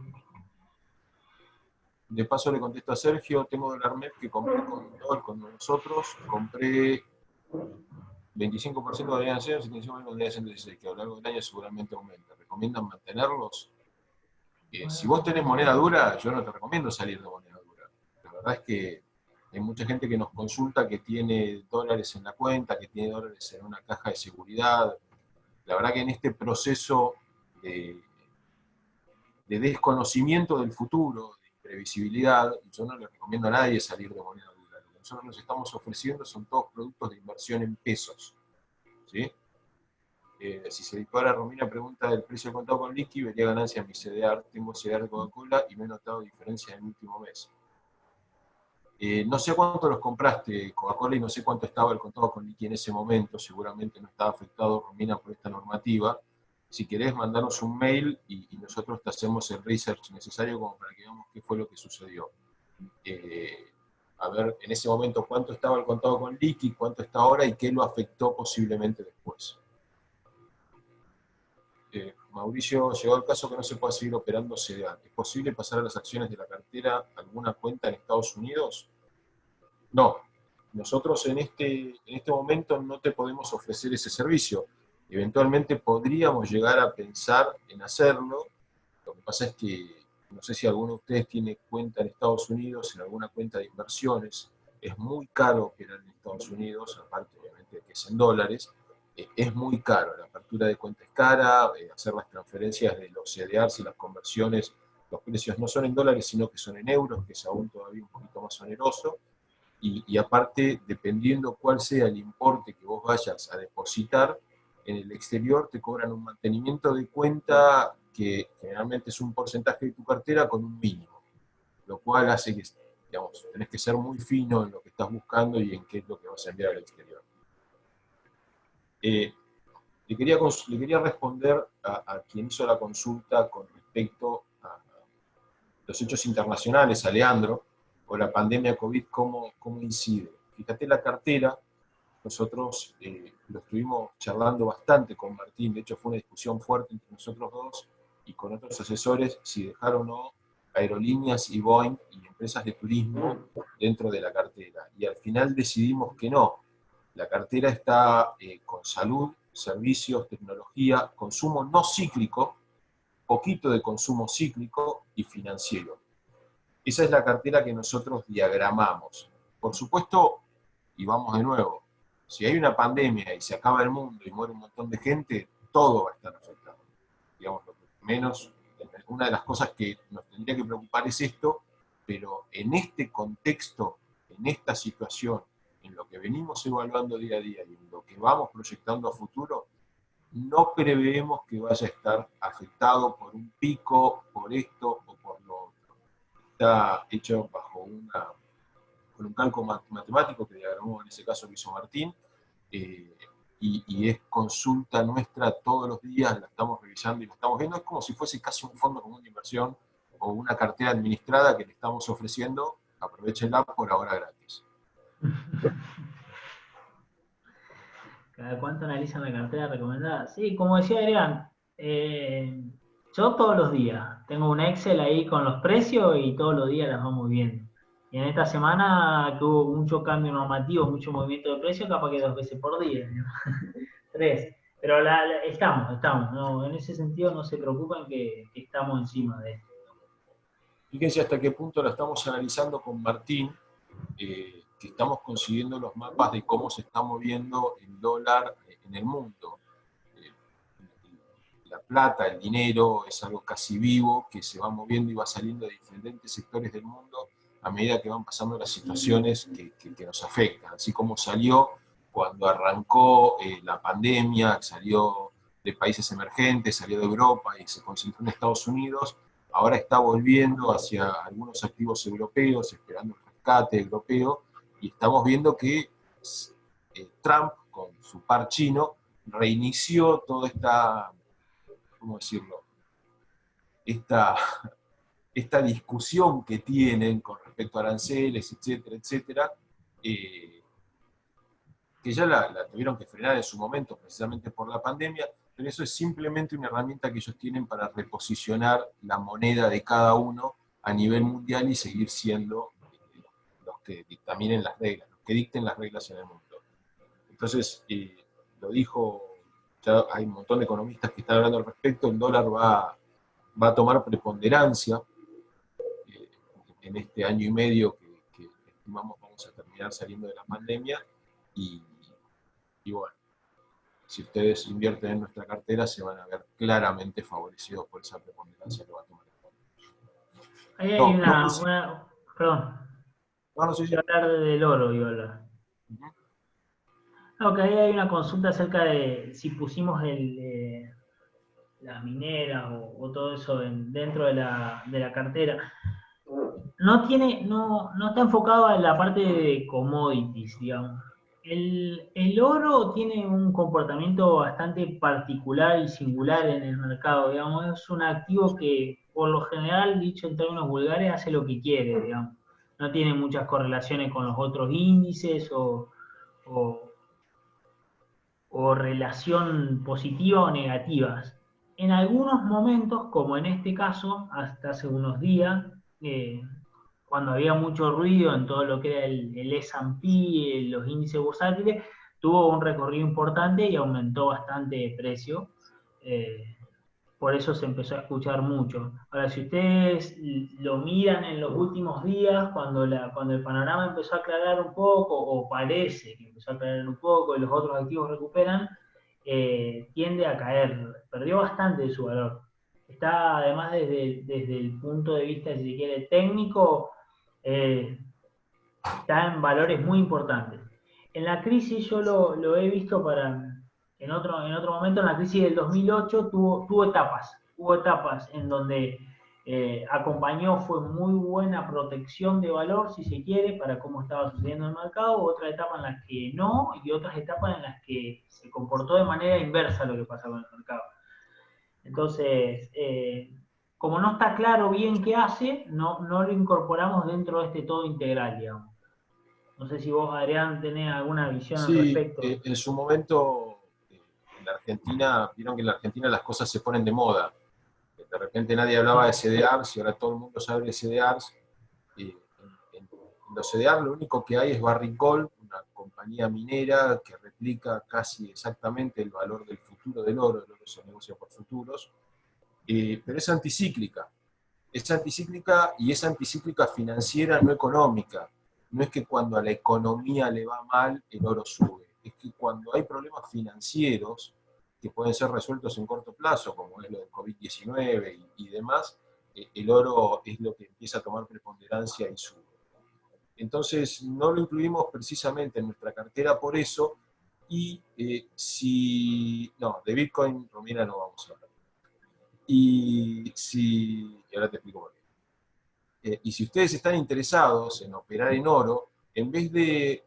De paso le contesto a Sergio, tengo dólar MEP que compré con nosotros, compré 25% de moneda en 0, 75% de moneda en 116, que a lo largo del año seguramente aumenta. ¿Recomiendan mantenerlos? Si vos tenés moneda dura, yo no te recomiendo salir de moneda dura. La verdad es que hay mucha gente que nos consulta que tiene dólares en la cuenta, que tiene dólares en una caja de seguridad. La verdad que en este proceso de desconocimiento del futuro, de imprevisibilidad, yo no le recomiendo a nadie salir de moneda dura. Lo que nosotros nos estamos ofreciendo son todos productos de inversión en pesos. ¿Sí? Si se dispara, Romina pregunta del precio del contado con liqui, vería ganancia en mi CDR. Tengo CDR de Coca-Cola y me he notado diferencia en el último mes. No sé cuánto los compraste, Coca-Cola, y no sé cuánto estaba el contado con liqui en ese momento. Seguramente no estaba afectado, Romina, por esta normativa. Si querés, mandarnos un mail y nosotros te hacemos el research necesario como para que veamos qué fue lo que sucedió. A ver, en ese momento, cuánto estaba el contado con liqui, cuánto está ahora y qué lo afectó posiblemente después. Mauricio, llegó el caso que no se puede seguir operando CDA. ¿Es posible pasar a las acciones de la cartera a alguna cuenta en Estados Unidos? No. Nosotros en este momento no te podemos ofrecer ese servicio. Eventualmente podríamos llegar a pensar en hacerlo. Lo que pasa es que no sé si alguno de ustedes tiene cuenta en Estados Unidos, en alguna cuenta de inversiones. Es muy caro operar en Estados Unidos, aparte obviamente de que es en dólares. Es muy caro, la apertura de cuenta es cara, hacer las transferencias de los CDRs y las conversiones, los precios no son en dólares, sino que son en euros, que es aún todavía un poquito más oneroso, y aparte, dependiendo cuál sea el importe que vos vayas a depositar, en el exterior te cobran un mantenimiento de cuenta que generalmente es un porcentaje de tu cartera con un mínimo, lo cual hace que, digamos, tenés que ser muy fino en lo que estás buscando y en qué es lo que vas a enviar al exterior. Le quería responder a quien hizo la consulta con respecto a los hechos internacionales, a Leandro. o la pandemia COVID, ¿cómo incide? Fíjate la cartera, nosotros lo estuvimos charlando bastante con Martín, de hecho fue una discusión fuerte entre nosotros dos y con otros asesores si dejar o no aerolíneas y Boeing y empresas de turismo dentro de la cartera. Y al final decidimos que no. La cartera está con salud, servicios, tecnología, consumo no cíclico, poquito de consumo cíclico y financiero. Esa es la cartera que nosotros diagramamos. Por supuesto, y vamos de nuevo, si hay una pandemia y se acaba el mundo y muere un montón de gente, todo va a estar afectado. Digamos, lo que menos, una de las cosas que nos tendría que preocupar es esto, pero en este contexto, en esta situación, en lo que venimos evaluando día a día y en lo que vamos proyectando a futuro, no preveemos que vaya a estar afectado por un pico, por esto o por lo otro. Está hecho bajo con un cálculo matemático que diagramó, en ese caso lo hizo Martín, y es consulta nuestra todos los días, la estamos revisando y la estamos viendo, es como si fuese casi un fondo común de inversión o una cartera administrada que le estamos ofreciendo, aprovechenla por ahora gratis. ¿Cada cuánto analizan la cartera recomendada? Sí, como decía Adrián, yo todos los días tengo un Excel ahí con los precios y todos los días las vamos viendo. Y en esta semana que hubo mucho cambio normativo, mucho movimiento de precios, capaz que 2 veces por día, ¿no? 3. Pero estamos, no, en ese sentido no se preocupen que estamos encima de esto. Fíjense hasta qué punto lo estamos analizando con Martín, que estamos consiguiendo los mapas de cómo se está moviendo el dólar en el mundo. La plata, el dinero, es algo casi vivo, que se va moviendo y va saliendo de diferentes sectores del mundo a medida que van pasando las situaciones que nos afectan. Así como salió cuando arrancó la pandemia, salió de países emergentes, salió de Europa y se concentró en Estados Unidos, ahora está volviendo hacia algunos activos europeos, esperando el rescate europeo, y estamos viendo que Trump, con su par chino, reinició toda esta, ¿cómo decirlo?, esta discusión que tienen con respecto a aranceles, etcétera, etcétera, que ya la tuvieron que frenar en su momento precisamente por la pandemia, pero eso es simplemente una herramienta que ellos tienen para reposicionar la moneda de cada uno a nivel mundial y seguir siendo los que dictaminen las reglas, los que dicten las reglas en el mundo. Entonces, lo dijo, ya hay un montón de economistas que están hablando al respecto, el dólar va a tomar preponderancia en este año y medio que estimamos vamos a terminar saliendo de la pandemia, y bueno, si ustedes invierten en nuestra cartera se van a ver claramente favorecidos por esa preponderancia que va a tomar el fondo. Ahí hay perdón, No sé si. iba a hablar del oro, iba a hablar. No, que ahí hay una consulta acerca de si pusimos las mineras o todo eso dentro de la cartera. No está enfocado en la parte de commodities, digamos. El oro tiene un comportamiento bastante particular y singular en el mercado, digamos. Es un activo que, por lo general, dicho en términos vulgares, hace lo que quiere, digamos. No tiene muchas correlaciones con los otros índices o relación positiva o negativas. En algunos momentos, como en este caso, hasta hace unos días, cuando había mucho ruido en todo lo que era el S&P, los índices bursátiles, tuvo un recorrido importante y aumentó bastante de precio. Por eso se empezó a escuchar mucho. Ahora, si ustedes lo miran en los últimos días, cuando el panorama empezó a aclarar un poco, o parece que empezó a aclarar un poco, y los otros activos recuperan, tiende a caer. Perdió bastante de su valor. Está, además, desde el punto de vista, si se quiere, técnico, está en valores muy importantes. En la crisis yo lo he visto en otro momento, en la crisis del 2008 tuvo etapas en donde acompañó, fue muy buena protección de valor, si se quiere, para cómo estaba sucediendo el mercado, otra etapa en las que no, y otras etapas en las que se comportó de manera inversa a lo que pasaba en el mercado. Entonces, como no está claro bien qué hace, no lo incorporamos dentro de este todo integral, digamos. No sé si vos, Adrián, tenés alguna visión al Sí, respecto. en su momento en la Argentina, vieron que en la Argentina las cosas se ponen de moda. De repente nadie hablaba de Sí, CDRs y ahora todo el mundo sabe de CDRs. En los CDRs lo único que hay es Barrick Gold, una compañía minera que replica casi exactamente el valor del futuro del oro. El oro se negocia por futuros, pero es anticíclica y es anticíclica financiera, no económica. No es que cuando a la economía le va mal, el oro sube. Es que cuando hay problemas financieros que pueden ser resueltos en corto plazo, como es lo del COVID-19 y demás, el oro es lo que empieza a tomar preponderancia y sube. Entonces, no lo incluimos precisamente en nuestra cartera por eso, y si... No, de Bitcoin, Romina, no vamos a hablar. Y ahora te explico por qué. Y si ustedes están interesados en operar en oro, en vez de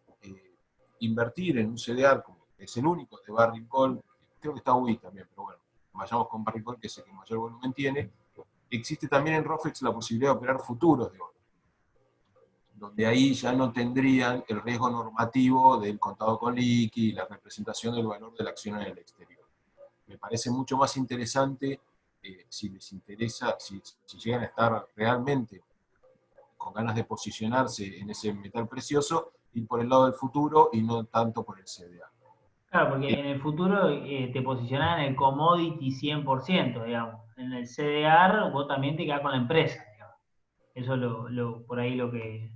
invertir en un CDR, como es el único de Barrick Gold, creo que está UI también, pero bueno, vayamos con Barrick Gold, que es el que mayor volumen tiene, existe también en ROFEX la posibilidad de operar futuros de oro, donde ahí ya no tendrían el riesgo normativo del contado con liqui y la representación del valor de la acción en el exterior. Me parece mucho más interesante, si les interesa, si llegan a estar realmente con ganas de posicionarse en ese metal precioso, ir por el lado del futuro y no tanto por el CDA. claro, porque en el futuro te posicionás en el commodity 100%, digamos. En el CDR vos también te quedás con la empresa, digamos. Eso es por ahí lo que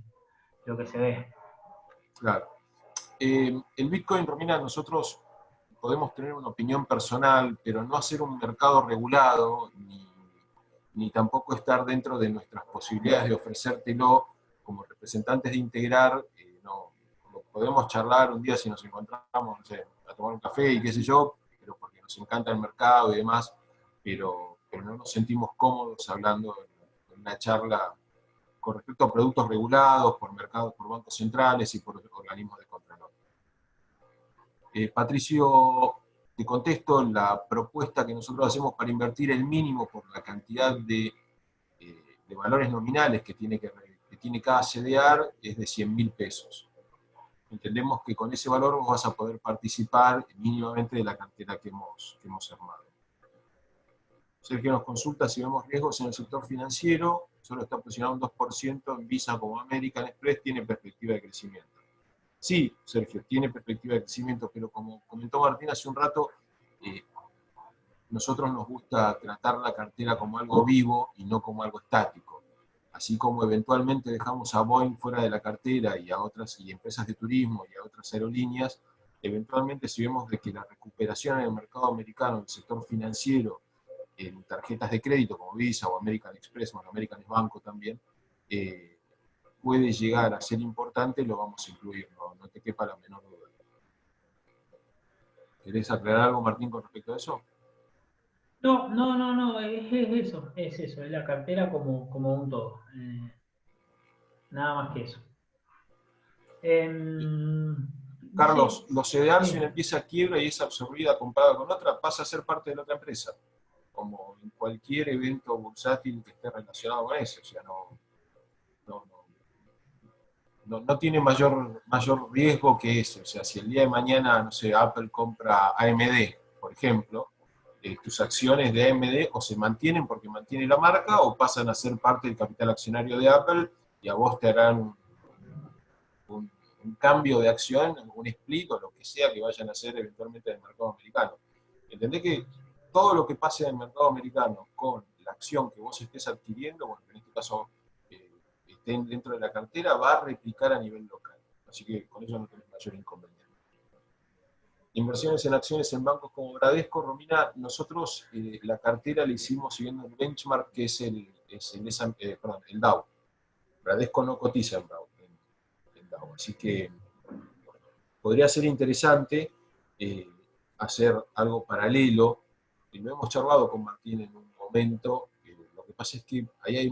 se ve. Claro. El Bitcoin, Romina, nosotros podemos tener una opinión personal, pero no hacer un mercado regulado, ni tampoco estar dentro de nuestras posibilidades de ofrecértelo como representantes de Integrar. No, podemos charlar un día si nos encontramos, no sé, a tomar un café y qué sé yo, pero porque nos encanta el mercado y demás, pero no nos sentimos cómodos hablando en una charla con respecto a productos regulados por mercados, por bancos centrales y por organismos de control. Patricio, te contesto, la propuesta que nosotros hacemos para invertir el mínimo por la cantidad de valores nominales que tiene cada CDR es de 100.000 pesos. Entendemos que con ese valor vos vas a poder participar mínimamente de la cartera que hemos armado. Sergio nos consulta si vemos riesgos en el sector financiero, solo está posicionado un 2% en Visa como American Express, tiene perspectiva de crecimiento. Sí, Sergio, tiene perspectiva de crecimiento, pero como comentó Martín hace un rato, nosotros nos gusta tratar la cartera como algo vivo y no como algo estático. Así como eventualmente dejamos a Boeing fuera de la cartera y a otras y empresas de turismo y a otras aerolíneas, eventualmente si vemos de que la recuperación en el mercado americano, en el sector financiero, en tarjetas de crédito como Visa o American Express, o American Banco también, puede llegar a ser importante, lo vamos a incluir, no te quepa la menor duda. ¿Querés aclarar algo, Martín, con respecto a eso? No, es eso, es la cartera como un todo. Nada más que eso. Carlos, Sí, los CDR, si sí. una empieza quiebra y es absorbida comparada con otra, pasa a ser parte de la otra empresa, como en cualquier evento bursátil que esté relacionado con eso. O sea, no, no tiene mayor riesgo que eso. O sea, si el día de mañana, no sé, Apple compra AMD, por ejemplo, tus acciones de AMD o se mantienen porque mantiene la marca o pasan a ser parte del capital accionario de Apple y a vos te harán un cambio de acción, un split o lo que sea que vayan a hacer eventualmente en el mercado americano. Entendés que todo lo que pase en el mercado americano con la acción que vos estés adquiriendo, bueno, en este caso estén dentro de la cartera, va a replicar a nivel local. Así que con eso no tenés mayor inconveniente. Inversiones en acciones en bancos como Bradesco, Romina, nosotros la cartera la hicimos siguiendo el benchmark que es el Dow. Bradesco no cotiza en Dow, así que podría ser interesante hacer algo paralelo, y lo hemos charlado con Martín en un momento. Lo que pasa es que ahí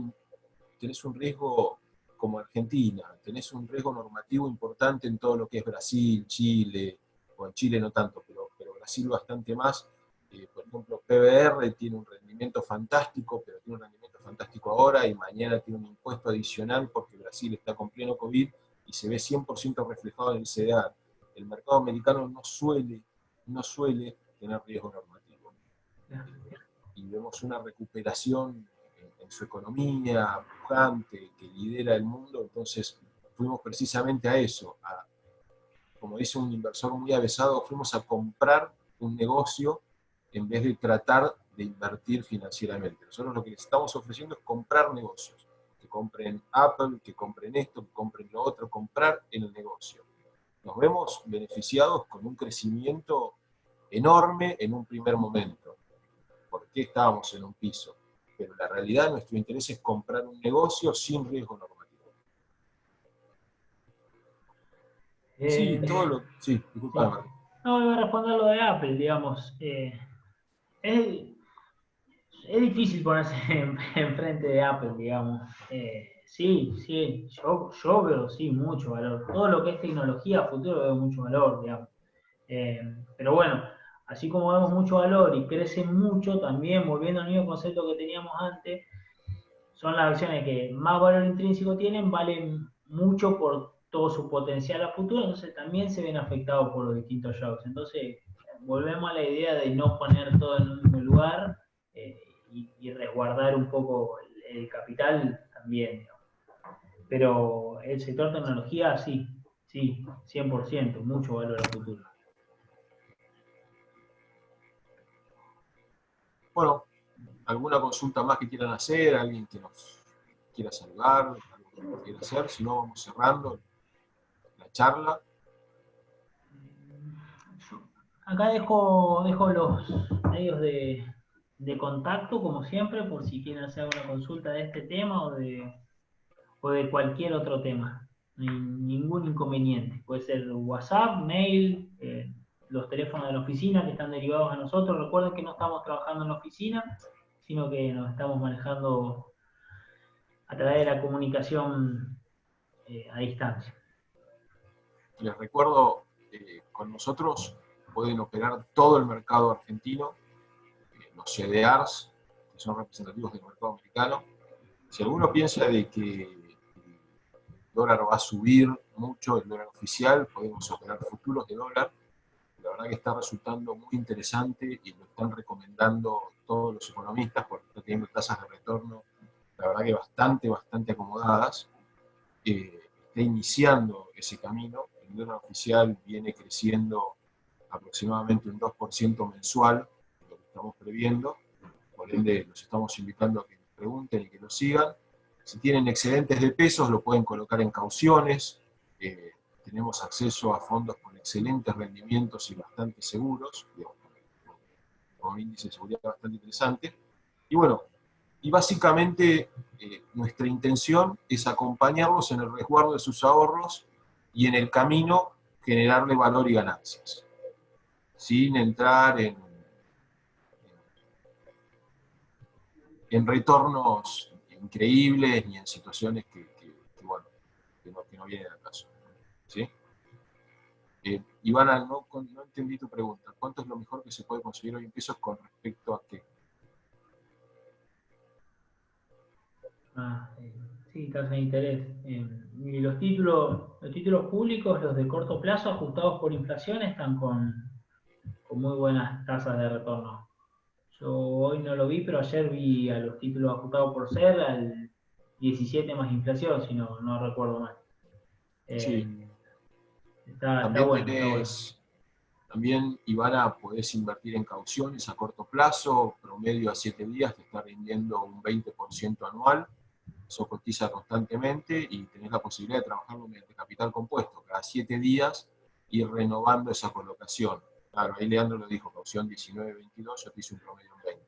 tenés un riesgo como Argentina, tenés un riesgo normativo importante en todo lo que es Brasil, Chile, o en Chile no tanto, pero Brasil bastante más. Por ejemplo, PBR tiene un rendimiento fantástico, pero tiene un rendimiento fantástico ahora y mañana tiene un impuesto adicional porque Brasil está con pleno COVID y se ve 100% reflejado en el CDR. El mercado americano no suele tener riesgo normativo. Y vemos una recuperación en su economía pujante, que lidera el mundo, entonces fuimos precisamente a eso, como dice un inversor muy avesado, fuimos a comprar un negocio en vez de tratar de invertir financieramente. Nosotros lo que les estamos ofreciendo es comprar negocios, que compren Apple, que compren esto, que compren lo otro, comprar en el negocio. Nos vemos beneficiados con un crecimiento enorme en un primer momento, porque estábamos en un piso. Pero la realidad, nuestro interés es comprar un negocio sin riesgo normativo. Sí, disculpa, sí. No, iba a responder lo de Apple, digamos. Es, es difícil ponerse enfrente de Apple, digamos. Sí, sí, yo veo sí mucho valor. Todo lo que es tecnología a futuro veo mucho valor, digamos. Pero bueno, así como vemos mucho valor y crece mucho, también volviendo al mismo concepto que teníamos antes, son las acciones que más valor intrínseco tienen, valen mucho por todo su potencial a futuro, entonces también se ven afectados por los distintos shocks. Entonces, volvemos a la idea de no poner todo en un mismo lugar y resguardar un poco el capital también. Digamos. Pero el sector tecnología sí, sí, 100%, mucho valor a futuro. Bueno, ¿alguna consulta más que quieran hacer? ¿Alguien que nos quiera saludar? ¿Algo que nos quiera hacer? Si no, vamos cerrando la charla. Acá dejo los medios de contacto, como siempre, por si quieren hacer alguna consulta de este tema o de cualquier otro tema. No hay ningún inconveniente. Puede ser WhatsApp, mail, los teléfonos de la oficina que están derivados a nosotros. Recuerden que no estamos trabajando en la oficina, sino que nos estamos manejando a través de la comunicación a distancia. Les recuerdo, con nosotros pueden operar todo el mercado argentino, los CDRs, que son representativos del mercado americano. Si alguno piensa de que el dólar va a subir mucho, el dólar oficial, podemos operar futuros de dólar. La verdad que está resultando muy interesante y lo están recomendando todos los economistas porque está teniendo tasas de retorno, la verdad que bastante acomodadas. Está iniciando ese camino. El dólar oficial viene creciendo aproximadamente un 2% mensual, lo que estamos previendo. Por ende, los estamos invitando a que nos pregunten y que nos sigan. Si tienen excedentes de pesos, lo pueden colocar en cauciones. Tenemos acceso a fondos con excelentes rendimientos y bastante seguros, digamos, con un índice de seguridad bastante interesante. Y bueno, y básicamente nuestra intención es acompañarlos en el resguardo de sus ahorros y en el camino generarle valor y ganancias, sin entrar en retornos increíbles ni en situaciones que no vienen al caso. ¿Sí? Ivana, no entendí tu pregunta. ¿Cuánto es lo mejor que se puede conseguir hoy en pesos con respecto a qué? Sí, tasa de interés. Y los títulos públicos, los de corto plazo, ajustados por inflación, están con muy buenas tasas de retorno. Yo hoy no lo vi, pero ayer vi a los títulos ajustados por ser al 17 más inflación, si no recuerdo mal. Sí. Está bueno, está bueno. También, Ivana, podés invertir en cauciones a corto plazo, promedio a 7 días, te está rindiendo un 20% anual, eso cotiza constantemente y tenés la posibilidad de trabajarlo mediante capital compuesto, cada 7 días ir renovando esa colocación. Claro, ahí Leandro lo dijo, caución 19-22, yo te hice un promedio en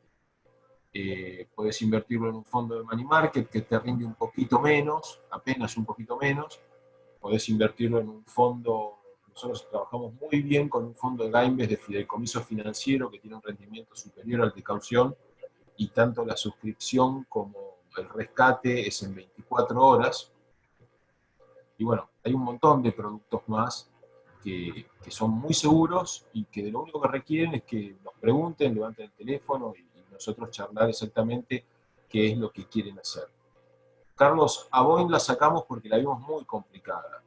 20. Podés invertirlo en un fondo de money market que te rinde un poquito menos, apenas un poquito menos. Podés invertirlo en un fondo. Nosotros trabajamos muy bien con un fondo de Gaimbes de fideicomiso financiero que tiene un rendimiento superior al de caución y tanto la suscripción como el rescate es en 24 horas. Y bueno, hay un montón de productos más que son muy seguros y que de lo único que requieren es que nos pregunten, levanten el teléfono y nosotros charlar exactamente qué es lo que quieren hacer. Carlos, a Boeing la sacamos porque la vimos muy complicada.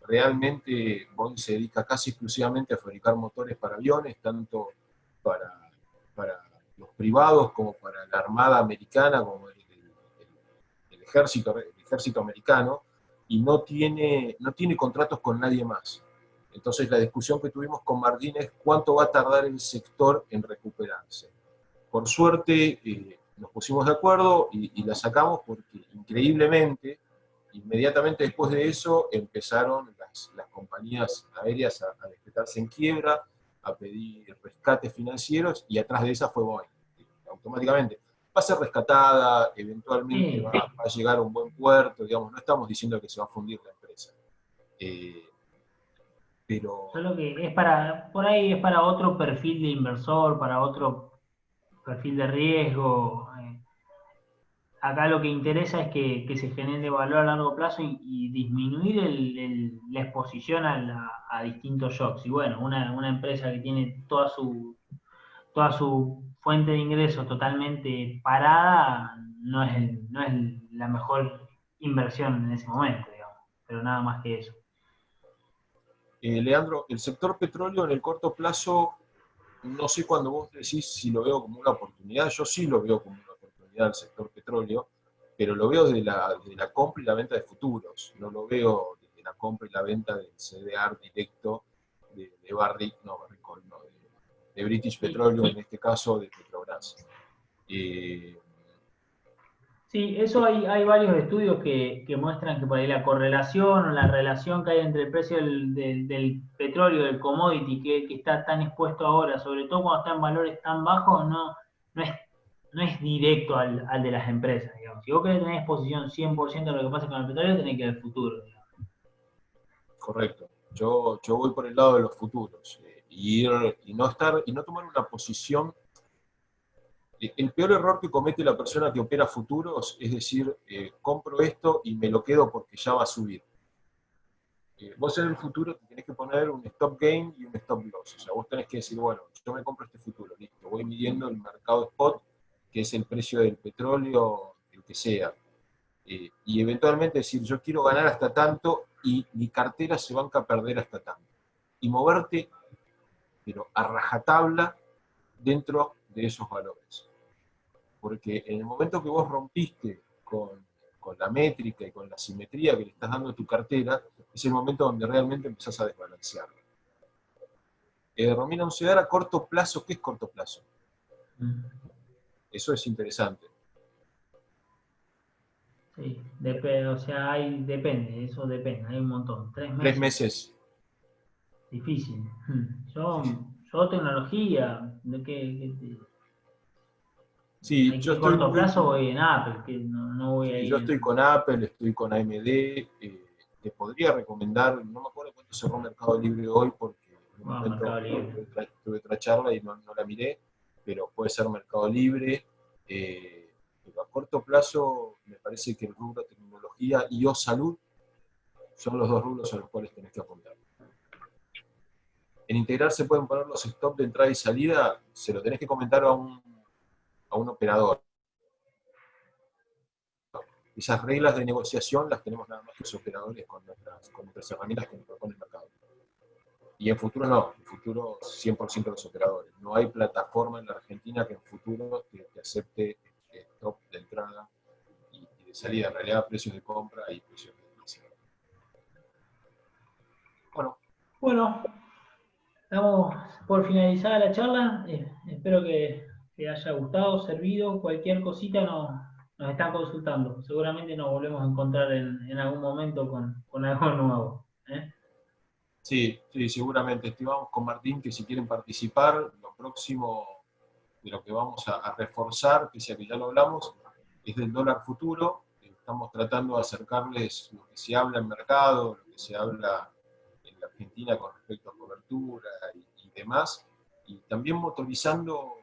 Realmente Boeing se dedica casi exclusivamente a fabricar motores para aviones, tanto para los privados como para la Armada Americana, como el ejército americano, y no tiene contratos con nadie más. Entonces la discusión que tuvimos con Martín es cuánto va a tardar el sector en recuperarse. Por suerte nos pusimos de acuerdo y la sacamos porque increíblemente, inmediatamente después de eso empezaron las compañías aéreas a decretarse en quiebra, a pedir rescates financieros, y atrás de esa fue Boeing. Automáticamente va a ser rescatada, eventualmente Sí. va a llegar a un buen puerto, digamos, no estamos diciendo que se va a fundir la empresa. Pero Solo que por ahí es para otro perfil de inversor, para otro perfil de riesgo. Acá lo que interesa es que se genere valor a largo plazo y disminuir la exposición a distintos shocks. Y bueno, una empresa que tiene toda su fuente de ingresos totalmente parada no es la mejor inversión en ese momento, digamos. Pero nada más que eso. Leandro, el sector petróleo en el corto plazo, no sé cuando vos decís si lo veo como una oportunidad, yo sí lo veo como una oportunidad el sector petróleo, pero lo veo de la compra y la venta de futuros, no lo veo de la compra y la venta del CDR directo de Barrick, no, Barrick, no, de British Sí, Petroleum, en este caso de Petrobras. Eh, sí, eso hay varios estudios que muestran que por ahí la correlación o la relación que hay entre el precio del petróleo, del commodity, que está tan expuesto ahora, sobre todo cuando está en valores tan bajos, no es, no es directo al de las empresas, digamos. Si vos querés tener exposición 100% a lo que pasa con el petróleo, tenés que ver el futuro, digamos. Correcto. Yo voy por el lado de los futuros y no tomar una posición. El peor error que comete la persona que opera futuros es decir, compro esto y me lo quedo porque ya va a subir. Vos en el futuro te tenés que poner un stop gain y un stop loss. O sea, vos tenés que decir, bueno, yo me compro este futuro, listo, voy midiendo el mercado spot, que es el precio del petróleo, el que sea. Y eventualmente decir, yo quiero ganar hasta tanto y mi cartera se banca a perder hasta tanto. Y moverte, pero a rajatabla dentro de esos valores. Porque en el momento que vos rompiste con la métrica y con la simetría que le estás dando a tu cartera, es el momento donde realmente empezás a desbalancearla. Romina, un CEDAR a corto plazo, ¿qué es corto plazo? Mm. Eso es interesante. Sí, o sea, depende, eso depende, hay un montón. Tres 3 meses, meses. difícil. Yo tecnología, Sí, yo ¿qué estoy corto muy. plazo voy en Apple? Que no voy Sí, yo ahí estoy en con Apple, estoy con AMD. Te podría recomendar, no me acuerdo cuánto cerró Mercado Libre hoy, porque en un Mercado momento Libre. tuve otra charla y no la miré, pero puede ser Mercado Libre. Pero a corto plazo me parece que el rubro tecnología y o salud son los dos rubros a los cuales tenés que apuntar. En Integrar se pueden poner los stop de entrada y salida, se lo tenés que comentar a un operador. Esas reglas de negociación las tenemos nada más que los operadores con nuestras herramientas que nos propone el mercado. Y en futuro no, en futuro 100% los operadores. No hay plataforma en la Argentina que en futuro te acepte stop de entrada y de salida. En realidad, precios de compra y precios de salida. Bueno, Bueno, estamos por finalizar la charla. Espero que haya gustado, servido. Cualquier cosita nos están consultando. Seguramente nos volvemos a encontrar en algún momento con algo nuevo. ¿Eh? sí, sí, seguramente. Estimamos con Martín que si quieren participar, lo próximo de lo que vamos a reforzar, pese a que ya lo hablamos, es del dólar futuro. Estamos tratando de acercarles lo que se habla en mercado, lo que se habla en la Argentina con respecto a cobertura y demás, y también motorizando,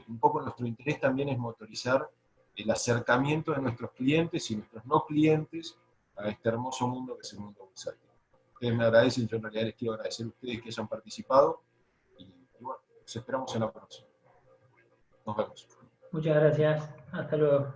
un poco nuestro interés también es motorizar el acercamiento de nuestros clientes y nuestros no clientes a este hermoso mundo que es el mundo bursátil. Ustedes me agradecen, yo en realidad les quiero agradecer a ustedes que hayan participado y bueno, los esperamos en la próxima. Nos vemos. Muchas gracias. Hasta luego.